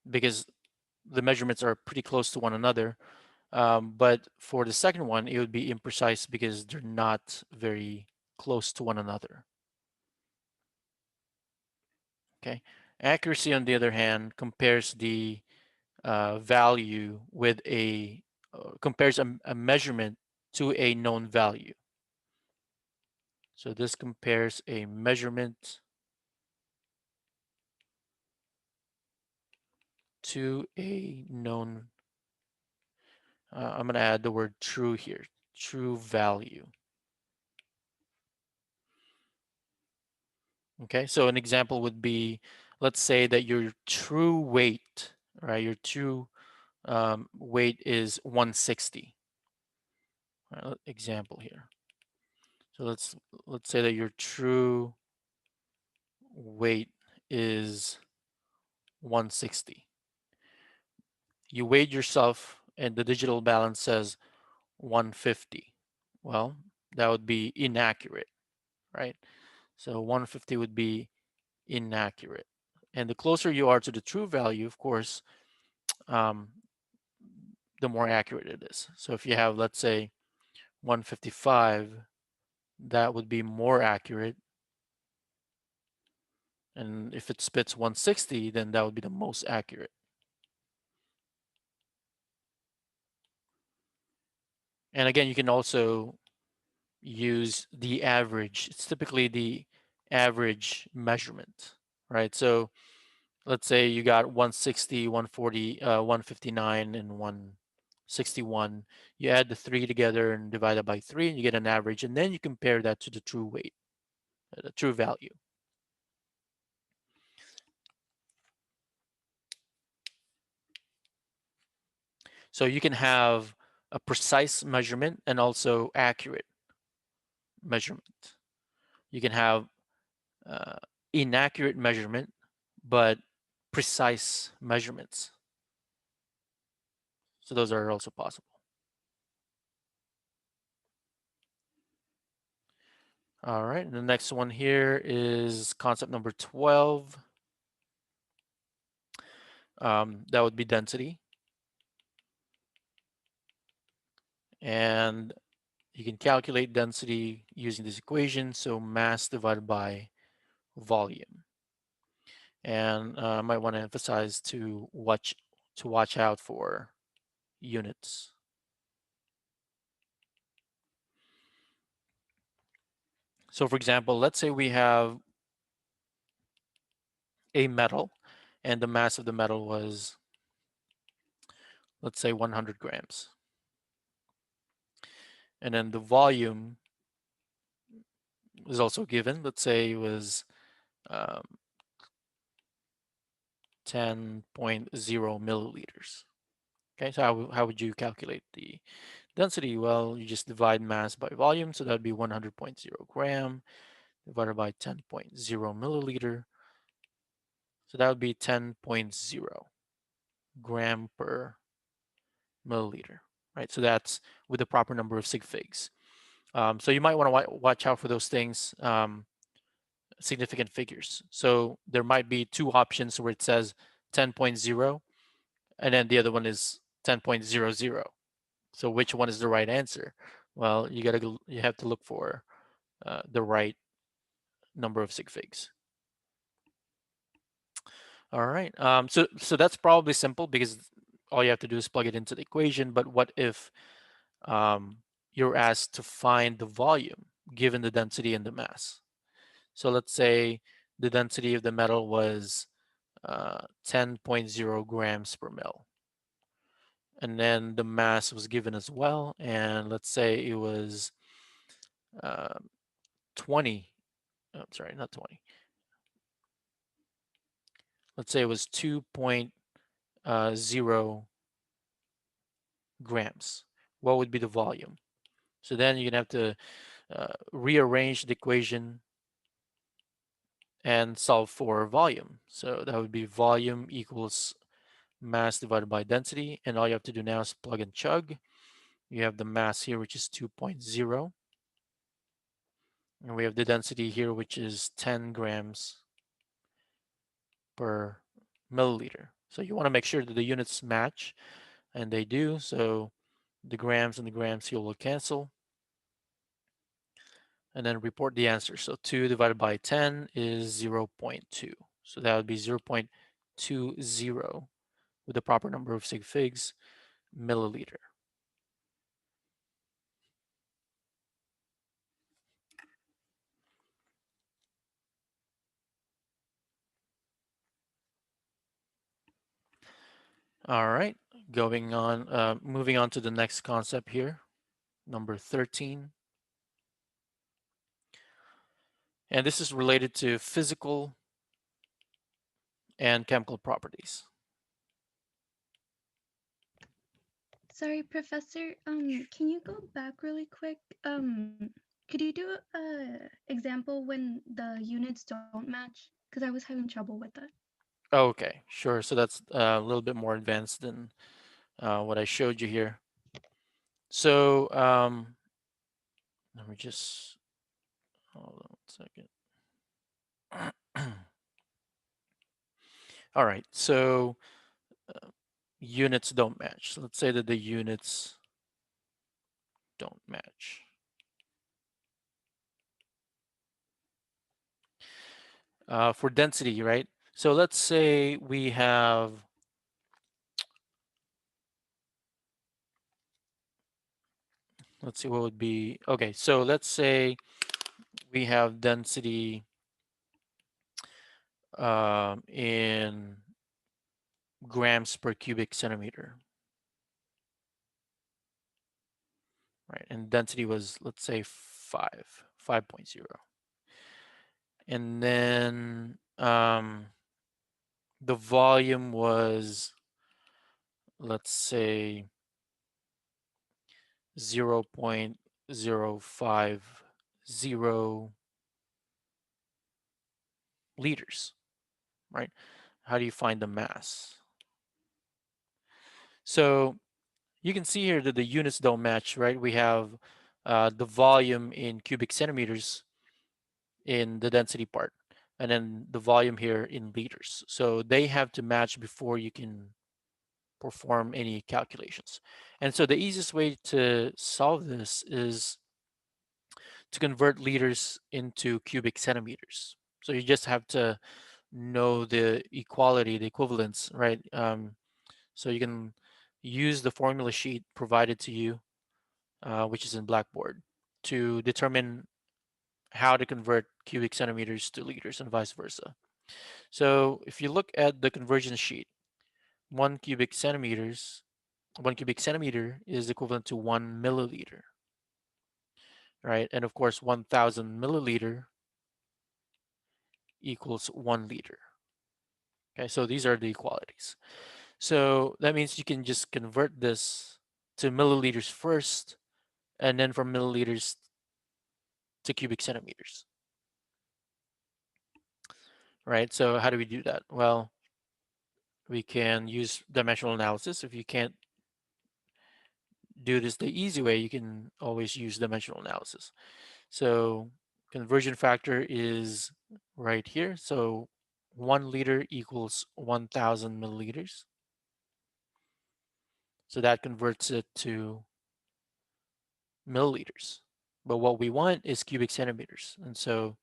because the measurements are pretty close to one another. But for the second one, it would be imprecise because they're not very close to one another. Okay. Accuracy, on the other hand, compares the value with compares a measurement to a known value. So this compares a measurement to a known, I'm going to add the word true here, true value. Okay, so an example would be, let's say that your true weight, right? Your true weight is 160. Right, example here. So let's say that your true weight is 160. You weighed yourself and the digital balance says 150. Well, that would be inaccurate, right? So 150 would be inaccurate. And the closer you are to the true value, of course, um, the more accurate it is. So if you have, let's say, 155, that would be more accurate. And if it spits 160, then that would be the most accurate. And again, you can also use the average. It's typically the average measurement, right? So let's say you got 160, 140, 159, and 161. You add the three together and divide it by 3, and you get an average. And then you compare that to the true weight, the true value. So you can have a precise measurement and also accurate measurement. You can have uh, inaccurate measurement, but precise measurements. So those are also possible. All right, and the next one here is concept number 12. That would be density. And you can calculate density using this equation. So mass divided by volume. And I might want to emphasize to watch out for units. So for example, let's say we have a metal and the mass of the metal was, let's say, 100 grams. And then the volume is also given. Let's say it was 10.0 milliliters. Okay, so how would you calculate Density, well, you just divide mass by volume, so that would be 100.0 gram divided by 10.0 milliliter. So that would be 10.0 gram per milliliter, right? So that's with the proper number of sig figs. So you might want to watch out for those things, significant figures. So there might be two options where it says 10.0 and then the other one is 10.00. So which one is the right answer? Well, you have to look for the right number of sig figs. All right. So that's probably simple because all you have to do is plug it into the equation. But what if um, you're asked to find the volume given the density and the mass? So let's say the density of the metal was 10.0 grams per mil. And then the mass was given as well. And let's say it was uh, 20. Oh, sorry, not 20. Let's say it was 2.0 grams. What would be the volume? So then you're going to have to rearrange the equation and solve for volume. So that would be volume equals mass divided by density. And all you have to do now is plug and chug. You have the mass here, which is 2.0. And we have the density here, which is 10 grams per milliliter. So you want to make sure that the units match, and they do. So the grams and the grams here will cancel. And then report the answer. So 2 divided by 10 is 0.2. So that would be 0.20 with the proper number of sig figs milliliter. All right, moving on to the next concept here, number 13. And this is related to physical and chemical properties. Sorry, Professor. Can you go back really quick? Could you do a example when the units don't match? Because I was having trouble with that. Okay, sure. So that's a little bit more advanced than what I showed you here. So let me just hold on a second. All right, so units don't match. So let's say that the units don't match. For density, right? So let's say we have, let's see what would be, okay, so let's say we have density in grams per cubic centimeter, right? And density was, let's say 5.0. And then the volume was, let's say 0.050 liters, right? How do you find the mass? So you can see here that the units don't match, right? We have the volume in cubic centimeters in the density part, and then the volume here in liters. So they have to match before you can perform any calculations. And so the easiest way to solve this is to convert liters into cubic centimeters. So you just have to know the equality, the equivalence, right? So you can use the formula sheet provided to you, which is in Blackboard, to determine how to convert cubic centimeters to liters and vice versa. So if you look at the conversion sheet, 1 cubic centimeter is equivalent to 1 milliliter, right? And of course, 1,000 milliliter equals 1 liter. Okay, so these are the equalities. So that means you can just convert this to milliliters first, and then from milliliters to cubic centimeters. Right, so how do we do that? Well, we can use dimensional analysis. If you can't do this the easy way, you can always use dimensional analysis. So conversion factor is right here. So 1 liter equals 1,000 milliliters. So that converts it to milliliters. But what we want is cubic centimeters. And so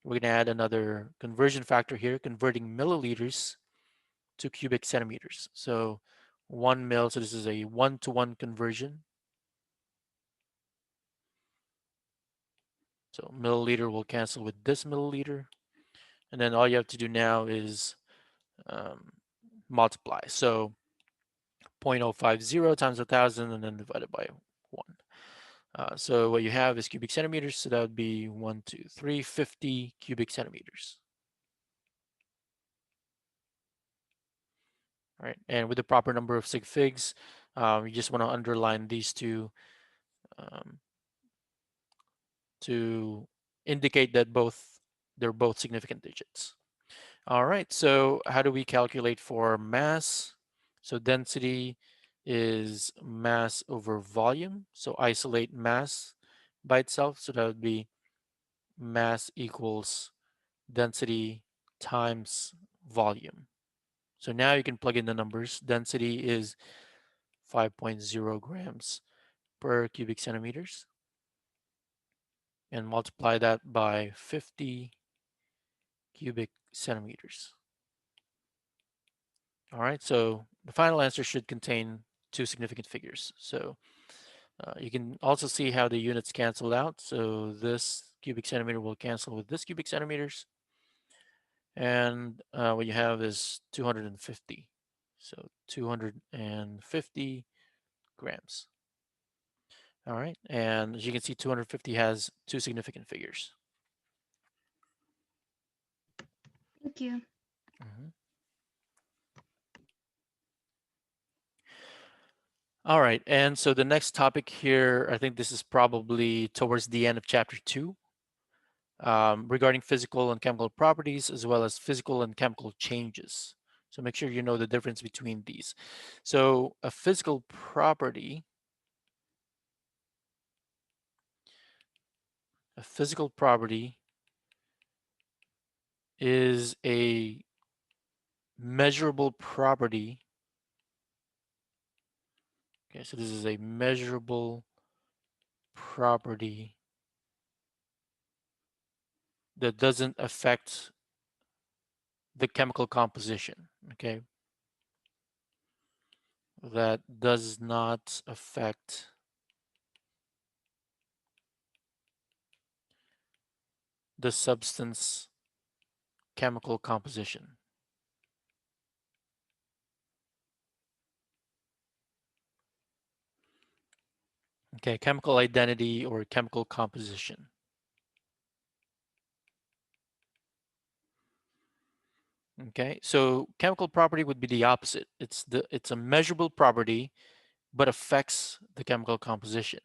we're going to add another conversion factor here, converting milliliters to cubic centimeters. So 1 mil, so this is a 1-to-1 conversion. So milliliter will cancel with this milliliter. And then all you have to do now is multiply. So 0.050 times 1,000 and then divided by 1. So what you have is cubic centimeters. So that would be 1, 2, 3, 50 cubic centimeters. All right, and with the proper number of sig figs, you just want to underline these two to indicate that they're both significant digits. All right, so how do we calculate for mass? So density is mass over volume. So isolate mass by itself. So that would be mass equals density times volume. So now you can plug in the numbers. Density is 5.0 grams per cubic centimeters. And multiply that by 50 cubic centimeters. All right, so the final answer should contain two significant figures. So you can also see how the units cancel out. So this cubic centimeter will cancel with this cubic centimeters. And what you have is 250. So 250 grams. All right, and as you can see, 250 has two significant figures. Thank you. Mhm. All right, and so the next topic here, I think this is probably towards the end of chapter 2, regarding physical and chemical properties, as well as physical and chemical changes. So make sure you know the difference between these. So a physical property is a measurable property. Okay, so this is a measurable property that doesn't affect the chemical composition, okay? That does not affect the substance chemical composition. Okay, chemical identity or chemical composition. Okay, so chemical property would be the opposite. It's a measurable property, but affects the chemical composition.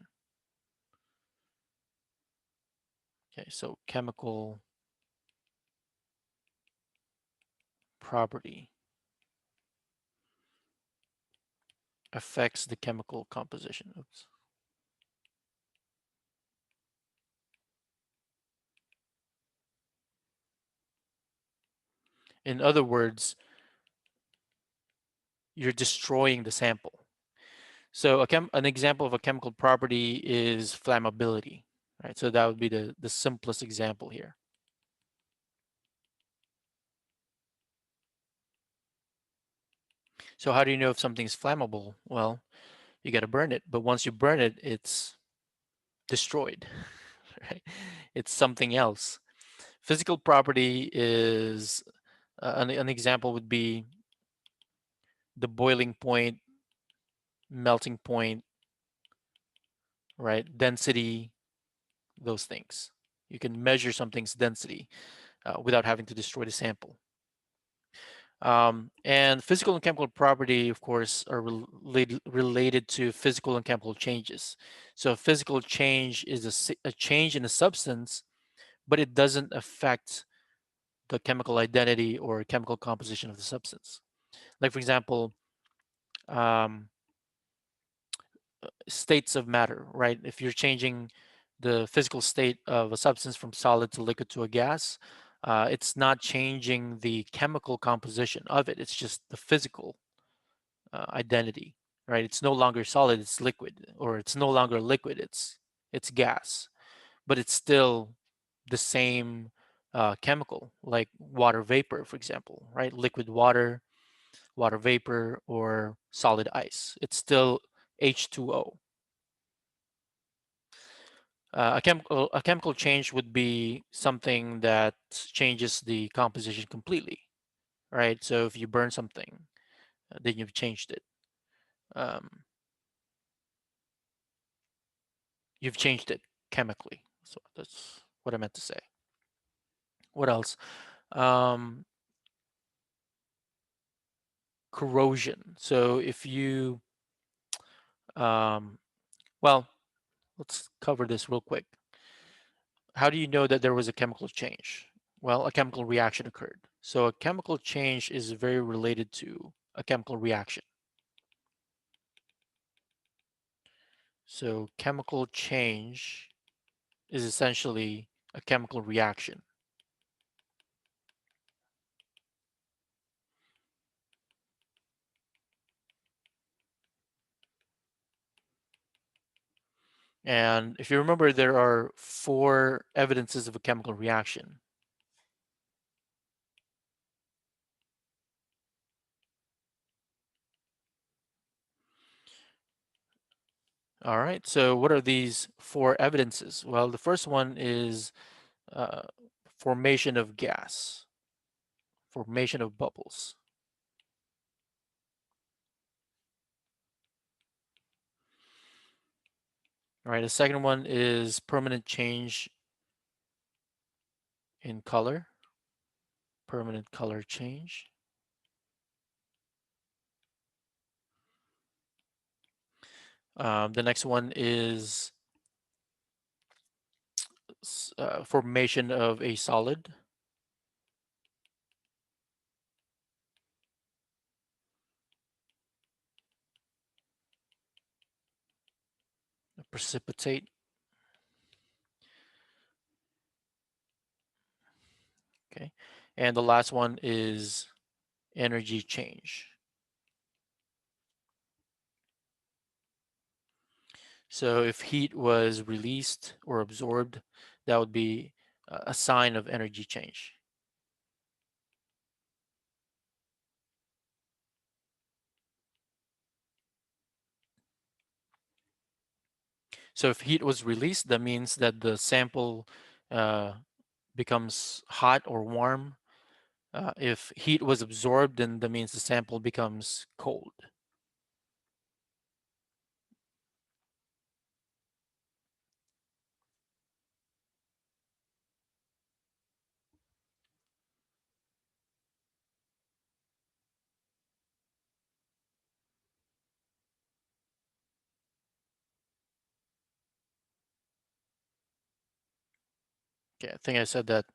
Okay, so chemical property affects the chemical composition. Oops. In other words, you're destroying the sample. So an example of a chemical property is flammability, right? So that would be the simplest example here. So how do you know if something's flammable? Well, you got to burn it, but once you burn it, it's destroyed, right? It's something else. Physical property is an example would be the boiling point, melting point, right? Density, those things. You can measure something's density without having to destroy the sample. And physical and chemical property, of course, are related to physical and chemical changes. So physical change is a change in a substance, but it doesn't affect the chemical identity or chemical composition of the substance. Like, for example, um, states of matter, right? If you're changing the physical state of a substance from solid to liquid to a gas, it's not changing the chemical composition of it. It's just the physical identity, right? It's no longer solid, it's liquid, or it's no longer liquid, it's gas, but it's still the same chemical, like water vapor, for example, right? Liquid water, water vapor, or solid ice. It's still H2O. A chemical change would be something that changes the composition completely, right? So if you burn something, then you've changed it. Um, you've changed it chemically. So that's what I meant to say. What else? Um, corrosion. So if you, um, well, let's cover this real quick. How do you know that there was a chemical change? Well, a chemical reaction occurred. So a chemical change is very related to a chemical reaction. So chemical change is essentially a chemical reaction. And if you remember, there are 4 evidences of a chemical reaction. All right, so what are these 4 evidences? Well, the first one is uh, formation of gas, formation of bubbles. All right, the second one is permanent change in color, permanent color change. The next one is formation of a solid. Precipitate. Okay, and the last one is energy change. So if heat was released or absorbed, that would be a sign of energy change. So if heat was released, that means that the sample uh, becomes hot or warm. If heat was absorbed, then that means the sample becomes cold. Okay, I think I said that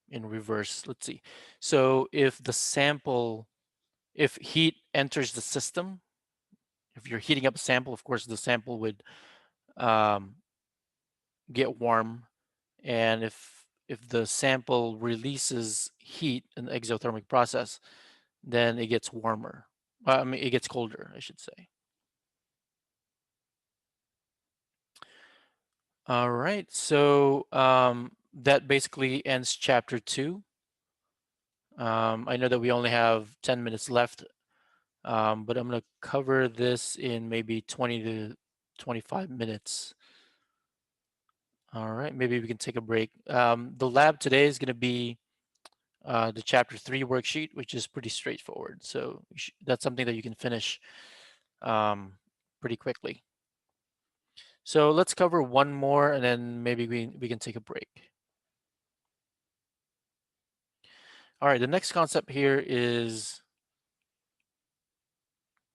in reverse. Let's see. So if the sample, if heat enters the system, if you're heating up a sample, of course, the sample would um, get warm. And if the sample releases heat in the exothermic process, then it gets warmer. I mean, it gets colder, I should say. All right, so that basically ends chapter 2. I know that we only have 10 minutes left, but I'm going to cover this in maybe 20 to 25 minutes. All right, maybe we can take a break. The lab today is going to be the chapter 3 worksheet, which is pretty straightforward. So that's something that you can finish pretty quickly. So let's cover one more and then maybe we can take a break. All right, the next concept here is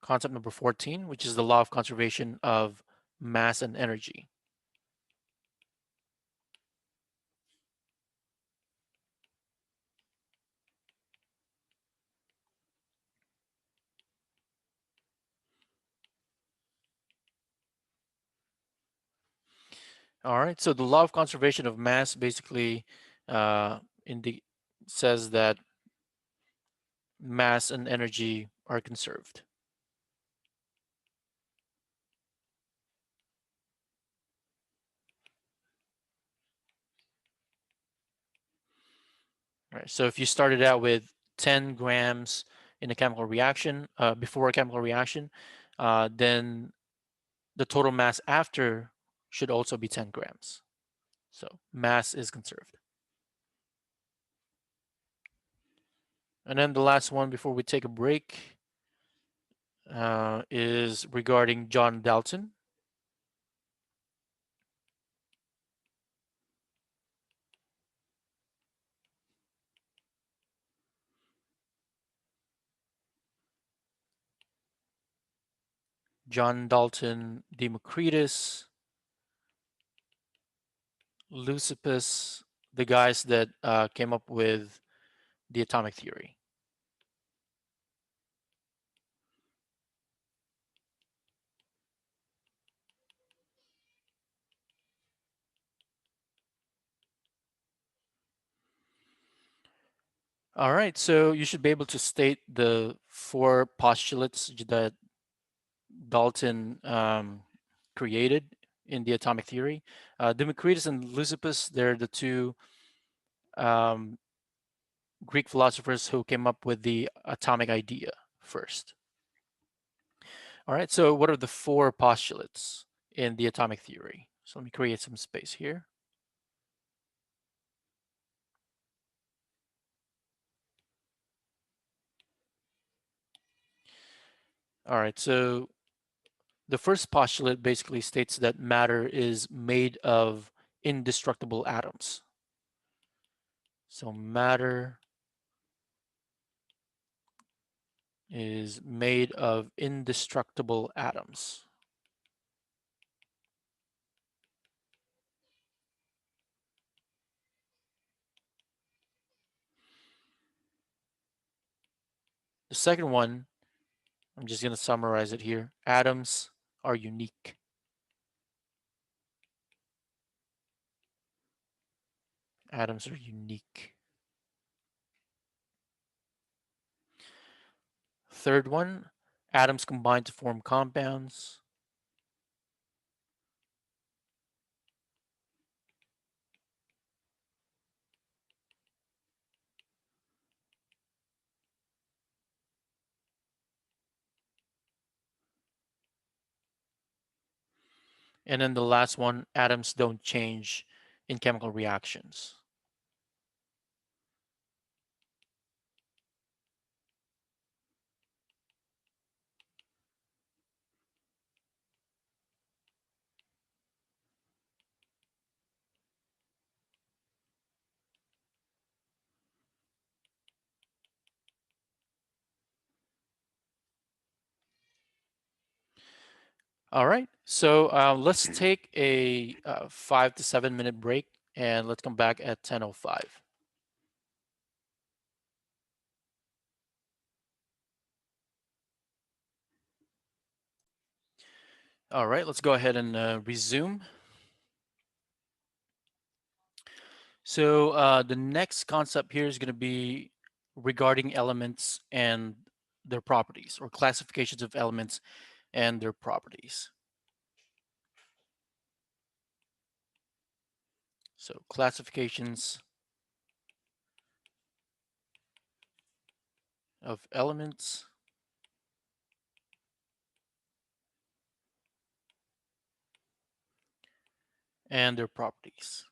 concept number 14, which is the law of conservation of mass and energy. All right, so the law of conservation of mass basically says that mass and energy are conserved. All right, so if you started out with 10 grams in a chemical reaction, before a chemical reaction, then the total mass after should also be 10 grams. So mass is conserved. And then the last one before we take a break is regarding John Dalton. John Dalton, Democritus, Leucippus, the guys that came up with the atomic theory. All right, so you should be able to state the 4 postulates that Dalton created in the atomic theory. Democritus and Leucippus, they're the two um, Greek philosophers who came up with the atomic idea first. All right, so what are the 4 postulates in the atomic theory? So let me create some space here. All right, so the first postulate basically states that matter is made of indestructible atoms. So matter is made of indestructible atoms. The second one, I'm just going to summarize it here. Atoms are unique. Atoms are unique. Third one, atoms combine to form compounds. And then the last one, atoms don't change in chemical reactions. All right, so let's take a 5 to 7 minute break and let's come back at 10:05. All right, let's go ahead and resume. So the next concept here is going to be regarding elements and their properties, or classifications of elements and their properties. So classifications of elements and their properties.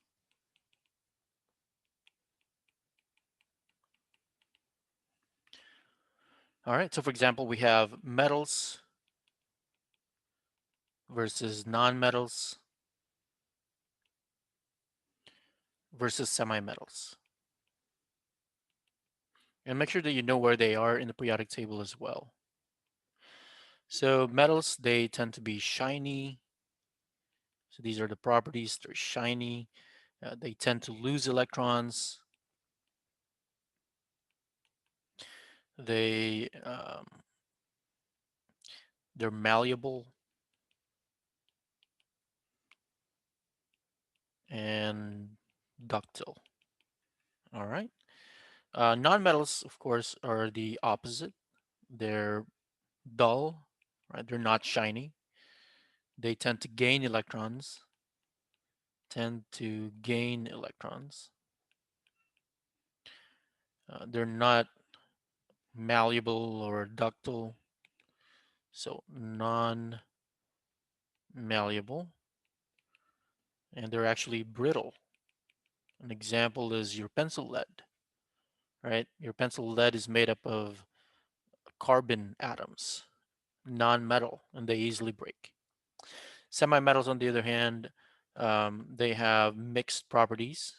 All right, so for example, we have metals versus nonmetals versus semi-metals. And make sure that you know where they are in the periodic table as well. So metals, they tend to be shiny. So these are the properties, they're shiny. They tend to lose electrons. They, they're malleable and ductile. All right. Non-metals, of course, are the opposite. They're dull, right? They're not shiny. They tend to gain electrons. Tend to gain electrons. They're not malleable or ductile, so non-malleable, and they're actually brittle. An example is your pencil lead, right? Your pencil lead is made up of carbon atoms, non-metal, and they easily break. Semi-metals, on the other hand, they have mixed properties.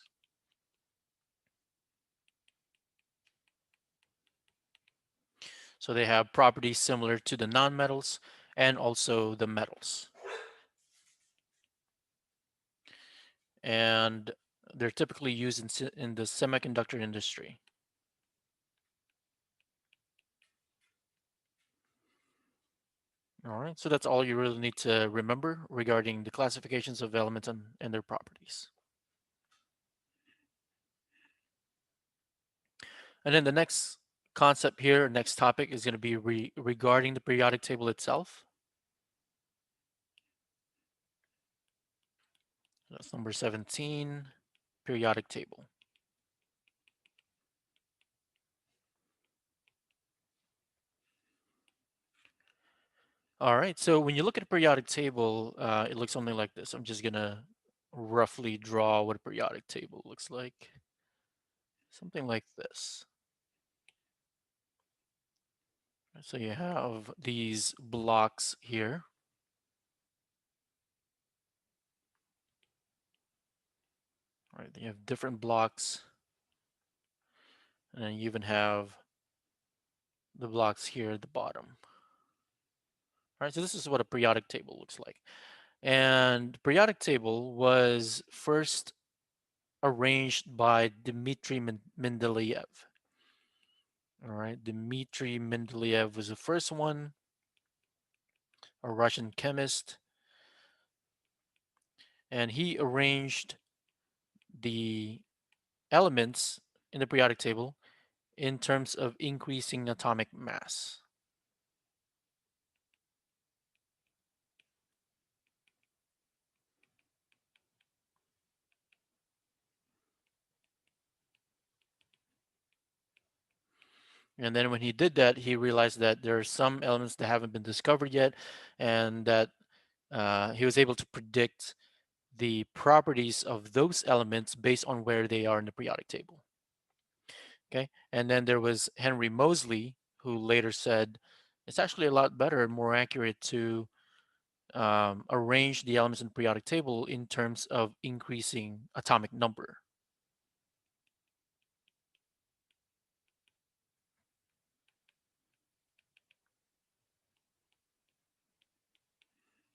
So they have properties similar to the non-metals and also the metals. And they're typically used in the semiconductor industry. All right, so that's all you really need to remember regarding the classifications of elements and their properties. And then the next concept here, next topic is going to be regarding the periodic table itself. That's number 17, periodic table. All right, so when you look at a periodic table, it looks something like this. I'm just gonna roughly draw what a periodic table looks like. Something like this. So you have these blocks here. All right, you have different blocks, and then you even have the blocks here at the bottom. All right, so this is what a periodic table looks like. And periodic table was first arranged by Dmitry Mendeleev. All right, Dmitry Mendeleev was the first one, a Russian chemist, and he arranged the elements in the periodic table in terms of increasing atomic mass. And then when he did that, he realized that there are some elements that haven't been discovered yet, and that he was able to predict the properties of those elements based on where they are in the periodic table. Okay, and then there was Henry Moseley, who later said it's actually a lot better and more accurate to arrange the elements in the periodic table in terms of increasing atomic number.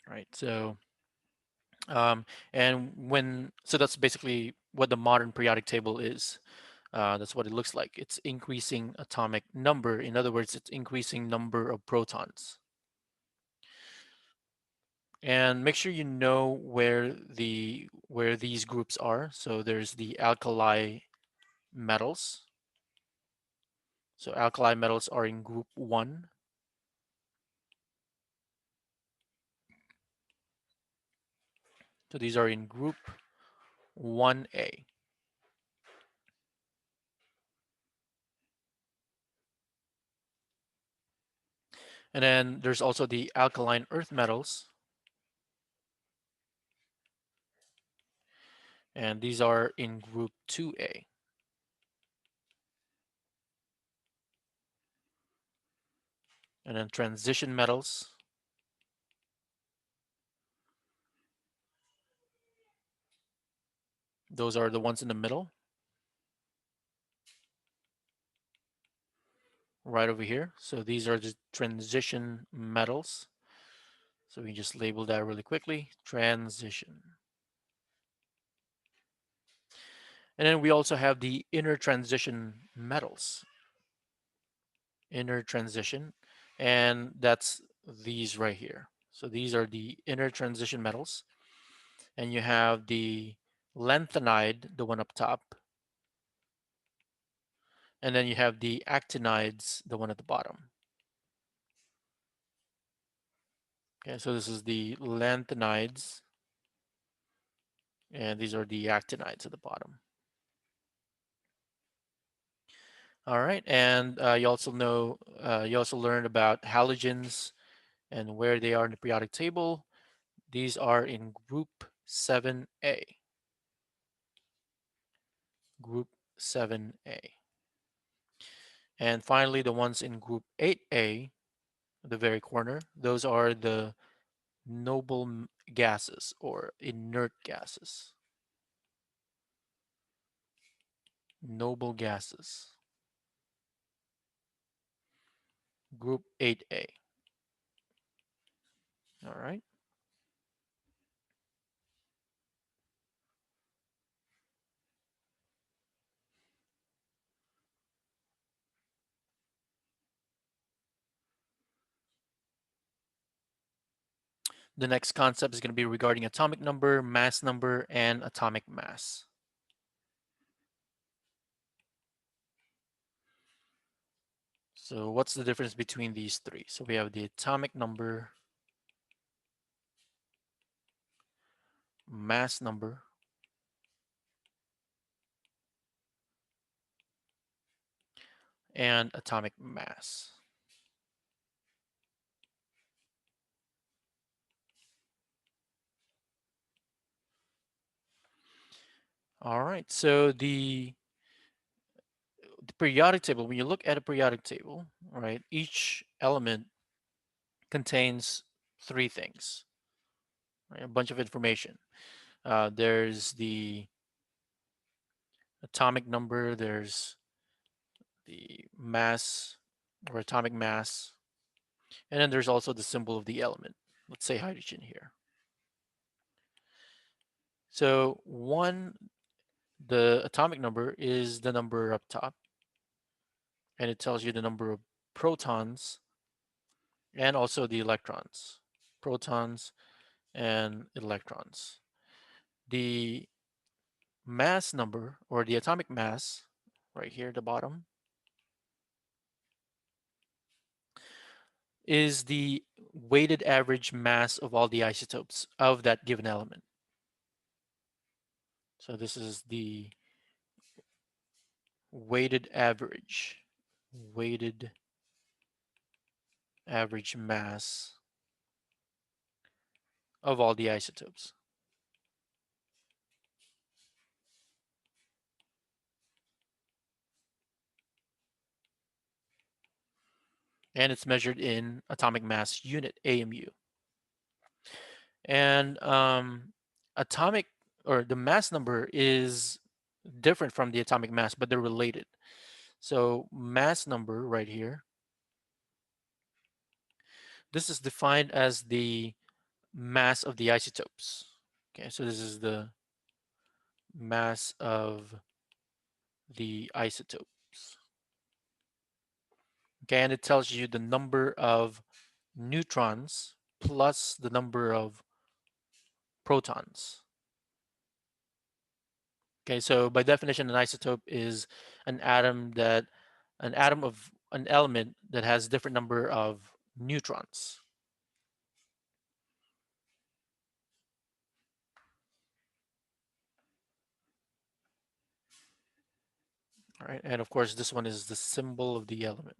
Right, so so that's basically what the modern periodic table is. That's what it looks like. It's increasing atomic number. In other words, it's increasing number of protons. And make sure you know where these groups are. So there's the alkali metals. So alkali metals are in group 1. So these are in group 1A. And then there's also the alkaline earth metals. And these are in group 2A. And then transition metals. Those are the ones in the middle. right over here. So these are the transition metals. So we just label that really quickly, transition. And then we also have the inner transition metals, inner transition, and that's these right here. So these are the inner transition metals. And you have the lanthanide, the one up top. And then you have the actinides, the one at the bottom. Okay, so this is the lanthanides, and these are the actinides at the bottom. All right, and you also learned about halogens and where they are in the periodic table. These are in group 7A. Group 7A. And finally, the ones in group 8A, the very corner, those are the noble gases or inert gases. Noble gases. Group 8A. All right. The next concept is going to be regarding atomic number, mass number, and atomic mass. So what's the difference between these three? So we have the atomic number, mass number, and atomic mass. All right, so the periodic table, when you look at a periodic table, right, each element contains three things, right, a bunch of information. There's the atomic number, there's the mass or atomic mass, and then there's also the symbol of the element. Let's say hydrogen here. So the atomic number is the number up top, and it tells you the number of protons and also the electrons. Protons and electrons. The mass number or the atomic mass right here at the bottom is the weighted average mass of all the isotopes of that given element. So this is the weighted average mass of all the isotopes. And it's measured in atomic mass unit, AMU. And atomic or the mass number is different from the atomic mass, but they're related. So mass number right here, this is defined as the mass of the isotopes. Okay, so this is the mass of the isotopes. Okay, and it tells you the number of neutrons plus the number of protons. Okay, so by definition, an isotope is an atom of an element that has different number of neutrons. All right, and of course, this one is the symbol of the element.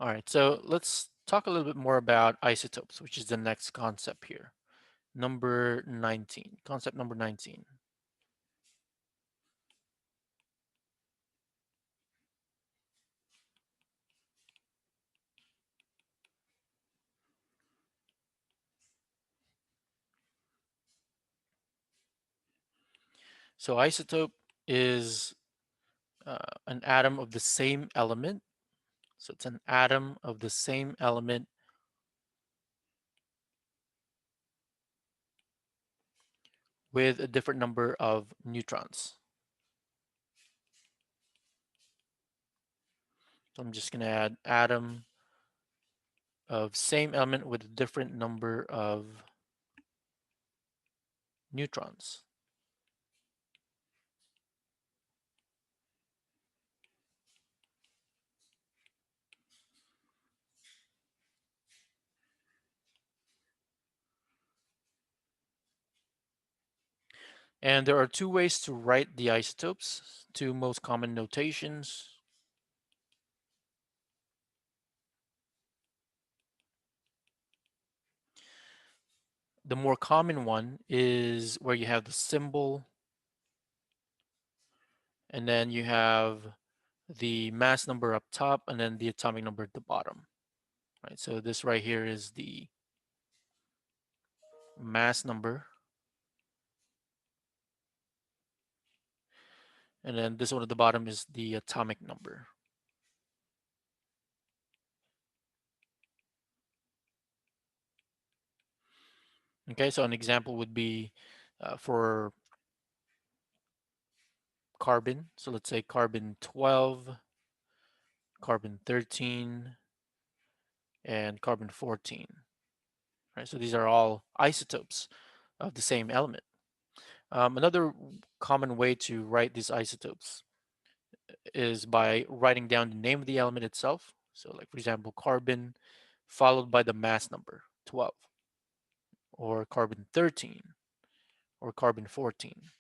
All right, so let's talk a little bit more about isotopes, which is the next concept here. Number 19, concept number 19. So isotope is an atom of the same element. So it's an atom of the same element with a different number of neutrons. So I'm just going to add atom of same element with a different number of neutrons. And there are two ways to write the isotopes, two most common notations. The more common one is where you have the symbol, and then you have the mass number up top, and then the atomic number at the bottom. Right, so this right here is the mass number, and then this one at the bottom is the atomic number. Okay, so an example would be for carbon. So let's say carbon 12, carbon 13, and carbon 14. Right, so these are all isotopes of the same element. Another common way to write these isotopes is by writing down the name of the element itself. So like, for example, carbon followed by the mass number, 12, or carbon 13, or carbon 14.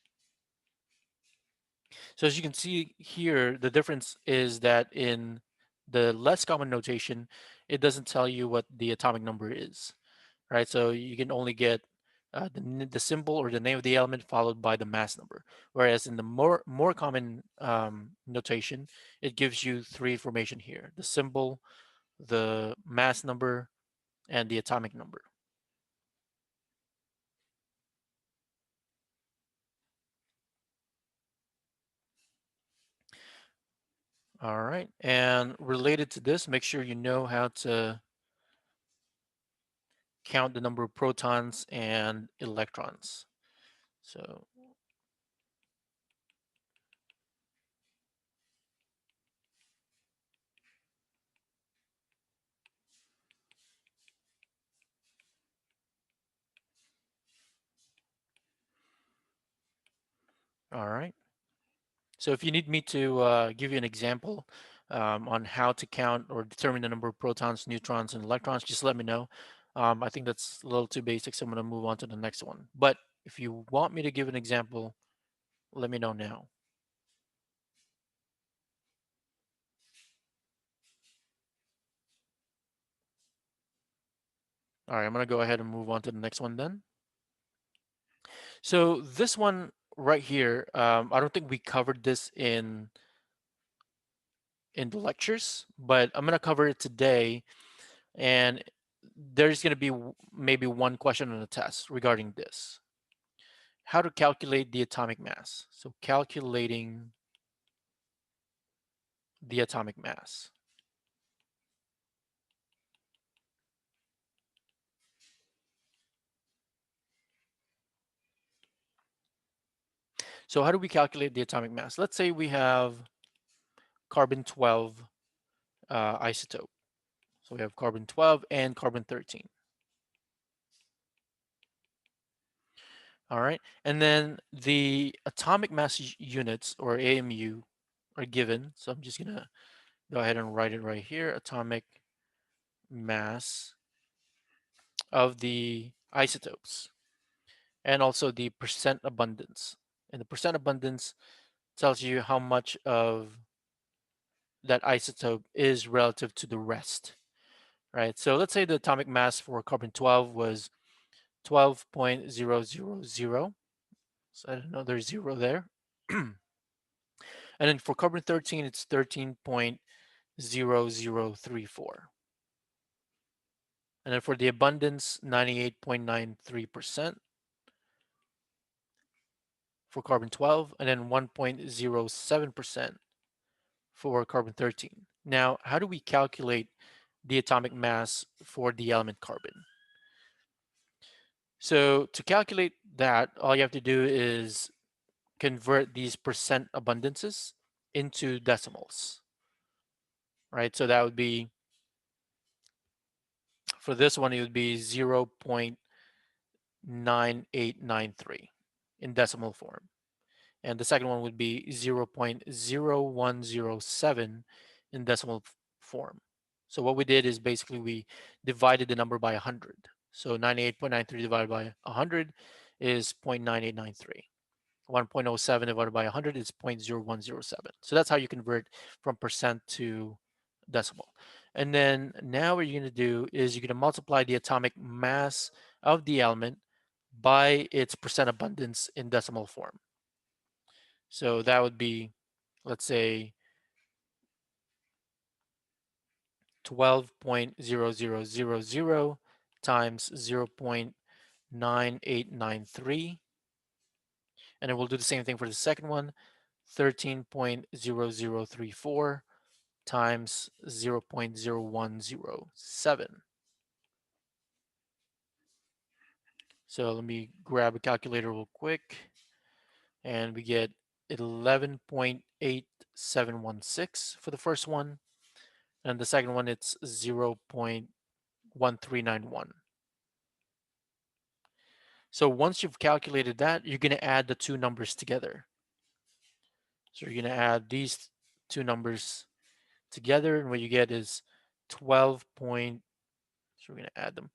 So as you can see here, the difference is that in the less common notation, it doesn't tell you what the atomic number is, right? So you can only get the symbol or the name of the element followed by the mass number. Whereas in the more common notation, it gives you three information here: the symbol, the mass number, and the atomic number. All right, and related to this, make sure you know how to count the number of protons and electrons. So, all right. So if you need me to give you an example on how to count or determine the number of protons, neutrons, and electrons, just let me know. I think that's a little too basic, so I'm going to move on to the next one. But if you want me to give an example, let me know now. All right, I'm going to go ahead and move on to the next one then. So this one right here, I don't think we covered this in the lectures, but I'm going to cover it today. And there's going to be maybe one question on the test regarding this. How to calculate the atomic mass. So calculating the atomic mass. So how do we calculate the atomic mass? Let's say we have carbon 12 isotope. So we have carbon 12 and carbon 13. All right, and then the atomic mass units, or AMU, are given. So I'm just gonna go ahead and write it right here. Atomic mass of the isotopes, and also the percent abundance. And the percent abundance tells you how much of that isotope is relative to the rest, right? So let's say the atomic mass for carbon 12 was 12.000. So another zero there. And then for carbon 13, it's 13.0034. And then for the abundance, 98.93%. for carbon-12, and then 1.07% for carbon-13. Now, how do we calculate the atomic mass for the element carbon? So to calculate that, all you have to do is convert these percent abundances into decimals, right? So that would be, for this one, it would be 0.9893 in decimal form. And the second one would be 0.0107 in decimal form. So what we did is basically we divided the number by 100. So 98.93 divided by 100 is 0.9893. 1.07 divided by 100 is 0.0107. So that's how you convert from percent to decimal. And then now what you're going to do is you're going to multiply the atomic mass of the element by its percent abundance in decimal form. So that would be, let's say, 12.0000 times 0.9893. And then we'll do the same thing for the second one, 13.0034 times 0.0107. So let me grab a calculator real quick, and we get 11.8716 for the first one, and the second one it's 0.1391. So once you've calculated that, you're going to add the two numbers together. So you're going to add these two numbers together, and what you get is 12 point, so we're going to add them,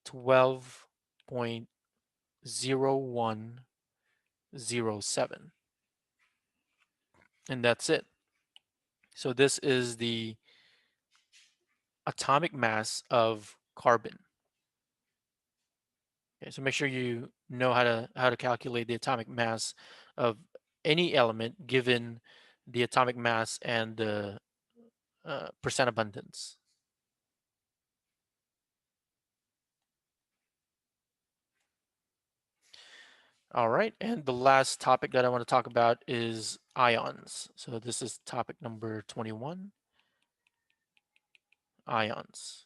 12.0107. And that's it. So this is the atomic mass of carbon. Okay, so make sure you know how to calculate the atomic mass of any element given the atomic mass and the percent abundance. All right, and the last topic that I want to talk about is ions. So this is topic number 21, ions.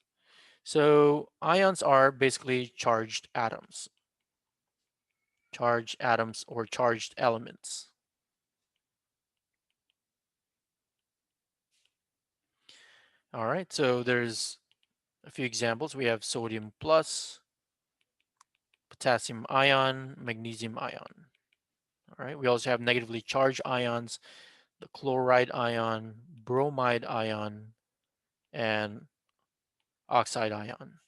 So ions are basically charged atoms or charged elements. All right, so there's a few examples. We have sodium plus, potassium ion, magnesium ion. All right, we also have negatively charged ions, the chloride ion, bromide ion, and oxide ion.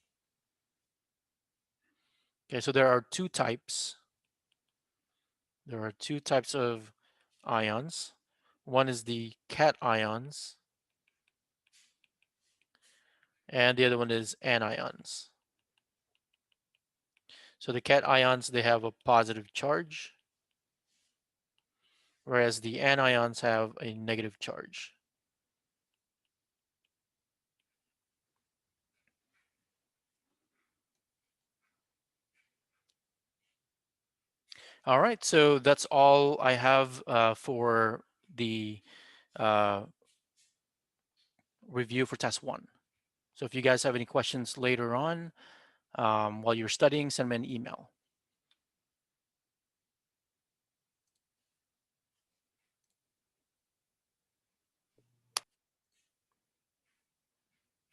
Okay, so there are two types. There are two types of ions. One is the cations, and the other one is anions. So the cations, they have a positive charge, whereas the anions have a negative charge. All right, so that's all I have for the review for test one. So if you guys have any questions later on while you're studying, send me an email.